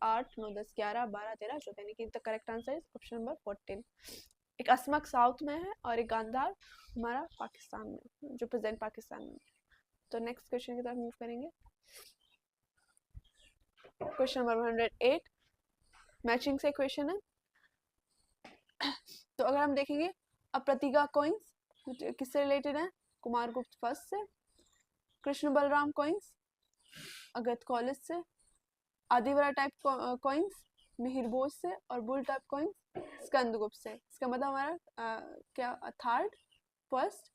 8 9 10 11 12 13 14, यानी कि the correct answer is option number 14। एक असमक साउथ में है और एक गांधार हमारा पाकिस्तान में, जो प्रेजेंट पाकिस्तान में। तो नेक्स्ट क्वेश्चन की तरफ मूव करेंगे। क्वेश्चन नंबर 108 मैचिंग से क्वेश्चन है। तो अगर हम देखेंगे अप्रतिगा कॉइन्स किससे रिलेटेड है? कुमार गुप्त फर्स्ट से। कृष्ण बलराम कॉइन्स अगस्त कॉलेज से। आदिवारा टाइप कॉइन्स मिहिर बोस से। और बुल टाइप कॉइन्स स्कंदगुप्त से। इसका मतलब हमारा क्या third first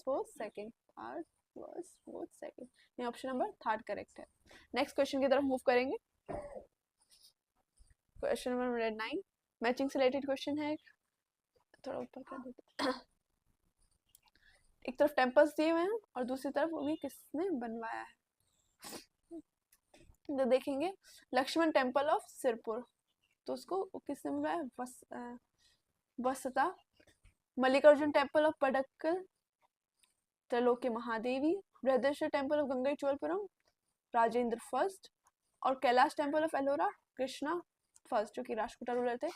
fourth second, third first fourth second, ये ऑप्शन नंबर थर्ड करेक्ट है। नेक्स्ट क्वेश्चन की तरफ मूव करेंगे। क्वेश्चन नंबर 9 मैचिंग से रिलेटेड क्वेश्चन है। थोड़ा ऊपर कर देते। एक तरफ टेम्पल्स दिए हुए हैं और दूसरी तरफ उन्हें किसने बनवाया है? तो देखेंगे लक्ष्मण टेम्पल ऑफ सिरपुर, तो उसको किसने बनवाया? Vasata. Mallikarjuna temple of Pattadakal, Trailokya Mahadevi, Brihadeshwara temple of Gangai Cholapuram, Rajendra first. और Kailash temple of Ellora, Krishna first, जो कि राष्ट्रकूटा रूलर थे।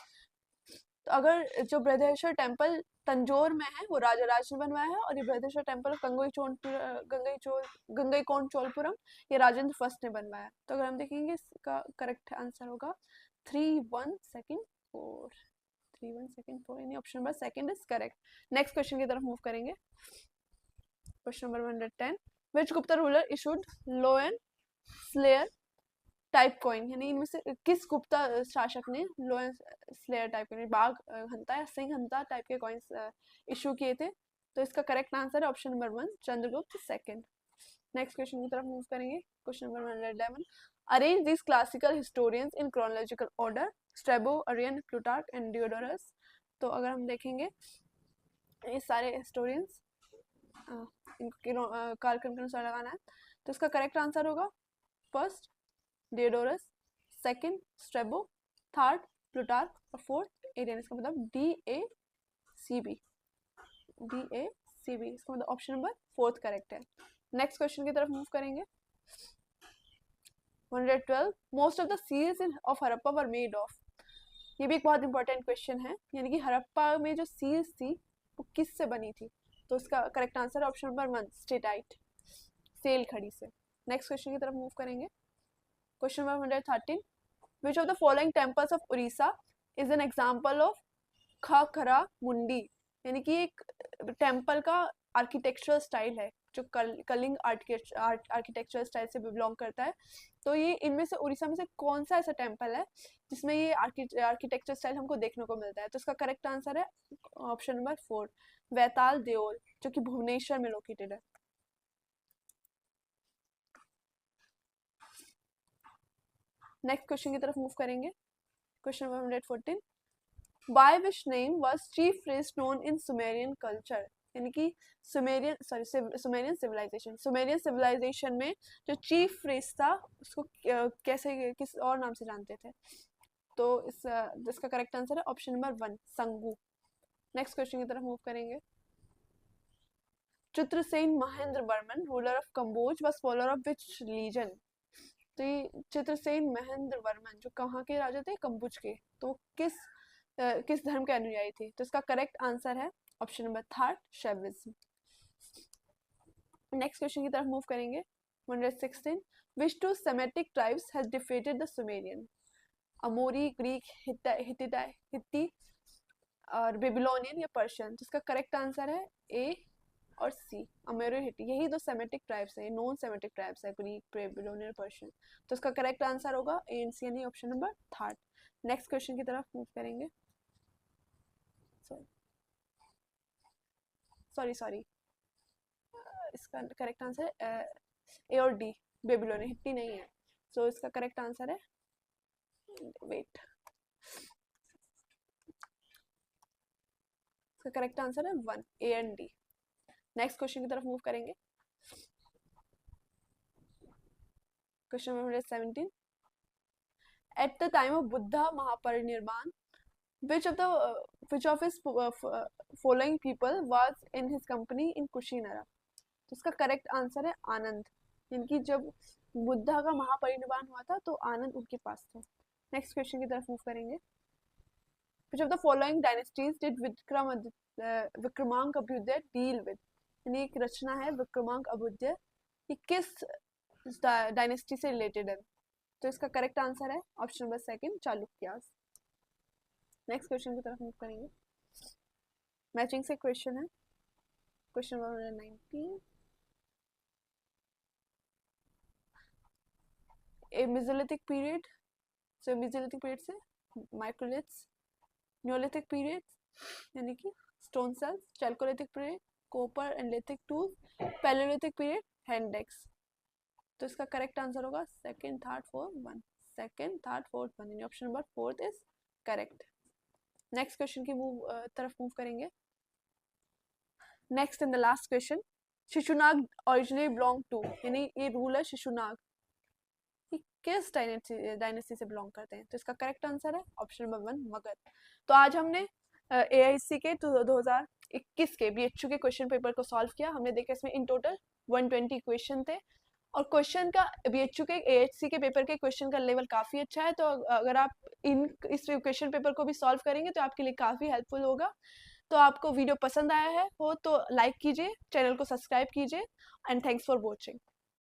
तो अगर जो बृहदेश्वर टेम्पल तंजौर में है वो राजा राज ने बनवाया है और ये बृहदेश्वर टेम्पल ऑफ गंगई कोंड चोलपुरम ये राजेंद्र फर्स्ट ने बनवाया है। तो अगर हम देखेंगे इसका करेक्ट आंसर होगा 3 1 2 4, 3 1 2 4, यानी option number second is correct. Next question की तरफ मूव करेंगे। Question number 110 which Gupta ruler issued law and slayer type coin, यानी इनमें से किस गुप्ता शासक ने लोएंस स्लेयर टाइप कॉइन, बाघ हंता या सिंह हंता टाइप के कॉइन्स इशू किए थे? तो इसका करेक्ट आंसर है option number 1, Chandragupta second. Next question की तरफ मूव करेंगे। Question number 111, arrange this classical historians in chronological order, Strabo, Arrian, Plutarch and Diodorus. तो अगर हम देखेंगे ये सारे हिस्टोरियंस कालक्रम के अनुसार लगाना है, तो इसका करेक्ट आंसर होगा first Diodorus, second Strabo, third Plutarch और फोर्थ एरियन। इसका मतलब DACB, इसका मतलब ऑप्शन नंबर फोर्थ करेक्ट है। नेक्स्ट क्वेश्चन की तरफ मूव करेंगे। 112, most of the seals of Harappa were made of. ये भी एक बहुत इंपॉर्टेंट क्वेश्चन है, यानी कि हड़प्पा में जो सील्स थी वो किस से बनी थी? तो इसका करेक्ट आंसर है ऑप्शन नंबर 1, स्टेटाइट, सेल खड़ी से। नेक्स्ट क्वेश्चन की तरफ मूव करेंगे। Question number 113, which of the following temples of Orissa is an example of Khakhara mundi, यानी कि एक टेम्पल का आर्किटेक्चरल स्टाइल है जो कलिंग आर्किटेक्चरल स्टाइल से बिलोंग करता है। तो ये इनमें से उड़ीसा में से कौन सा ऐसा टेम्पल है जिसमें ये आर्किटेक्चर स्टाइल हमको देखने को मिलता है? तो इसका करेक्ट आंसर है ऑप्शन नंबर 4, वैताल देओल, जो कि भुवनेश्वर में लोकेटेड है। नेक्स्ट क्वेश्चन की तरफ मूव करेंगे। Question number 114, bye which name was chief priest known in Sumerian culture, यानी कि सुमेरियन सिविलाइजेशन में जो चीफ प्रीस्ट था उसको कैसे किस और नाम से जानते थे? तो इसका करेक्ट आंसर है ऑप्शन नंबर 1, संगू। नेक्स्ट क्वेश्चन की तरफ मूव करेंगे। Chitrasen Mahendra Varman, ruler of Kamboj, was follower of which religion? तो ये चित्रसेन महेंद्र वर्मन जो कहाँ के राजा थे? कंबुज के। तो किस धर्म के अनुयायी थे? तो इसका करेक्ट आंसर है option number 3, Shaivism. Next question की तरफ मूव करेंगे। 116, which two Semitic tribes has defeated the Sumerian? अमोरी, Greek, हित्ती और बेबीलोनियन या पर्शियन। जिसका करेक्ट आंसर है ए और सी, अमोरी, हित्ती। यही दो सेमेटिक ट्राइब्स हैं, नॉन सेमेटिक ट्राइब्स है, ग्रीक, बेबीलोनियन, पर्शियन। तो इसका करेक्ट आंसर होगा ए एंड सी, यानी ऑप्शन नंबर 3। नेक्स्ट क्वेश्चन की तरफ मूव करेंगे। सॉरी इसका करेक्ट आंसर है ए और डी, बेबीलोनियन, हित्ती नहीं है। सो इसका करेक्ट आंसर है, वेट, इसका करेक्ट आंसर है 1, A and D. Next question की तरफ मूव करेंगे। Question number 17, at the time of Buddha Mahaparinirvan which of his following people was in his company in कुशीनरा? तो इसका करेक्ट आंसर है आनंद, यानी जब बुद्धा का महापरिनिर्वाण हुआ था तो आनंद उनके पास थे। नेक्स्ट क्वेश्चन की तरफ मूव करेंगे। which of the following dynasties did Vikramanka Abhyudaya deal with? यानी एक रचना है विक्रमांक अभ्युदय, ये किस डायनेस्टी से रिलेटेड है? तो इसका करेक्ट आंसर है option number 2, Chalukyas. Next question की तरफ मूव करेंगे। मैचिंग से क्वेश्चन है। Question number 19, A mesolithic period, so mesolithic period से माइक्रोलिथ्स, न्योलिथिक पीरियड यानी कि stone celts, chalcolithic period copper and lithic tools, palaeolithic period hand axe. तो इसका करेक्ट आंसर होगा 2nd, 3rd, 4th, 1, 2nd, 3rd, 4th, 1, यानी option number 4 is correct. Next question की तरफ move करेंगे। Next in the last question, Shishunag originally belong to, यानी ये ruler Shishunaga किस डायनेस्टी से बिलोंग करते हैं? तो इसका करेक्ट आंसर है ऑप्शन नंबर 1, मगध। तो आज हमने AIC के 2021 के BHU के क्वेश्चन पेपर को सॉल्व किया। हमने देखा इसमें इन टोटल 120 क्वेश्चन थे और क्वेश्चन का BHU के AHC के पेपर के क्वेश्चन का लेवल काफ़ी अच्छा है। तो अगर आप इस क्वेश्चन पेपर को भी सॉल्व करेंगे तो आपके लिए काफ़ी हेल्पफुल होगा। तो आपको वीडियो पसंद आया है हो तो लाइक कीजिए, चैनल को सब्सक्राइब कीजिए एंड थैंक्स फॉर वॉचिंग।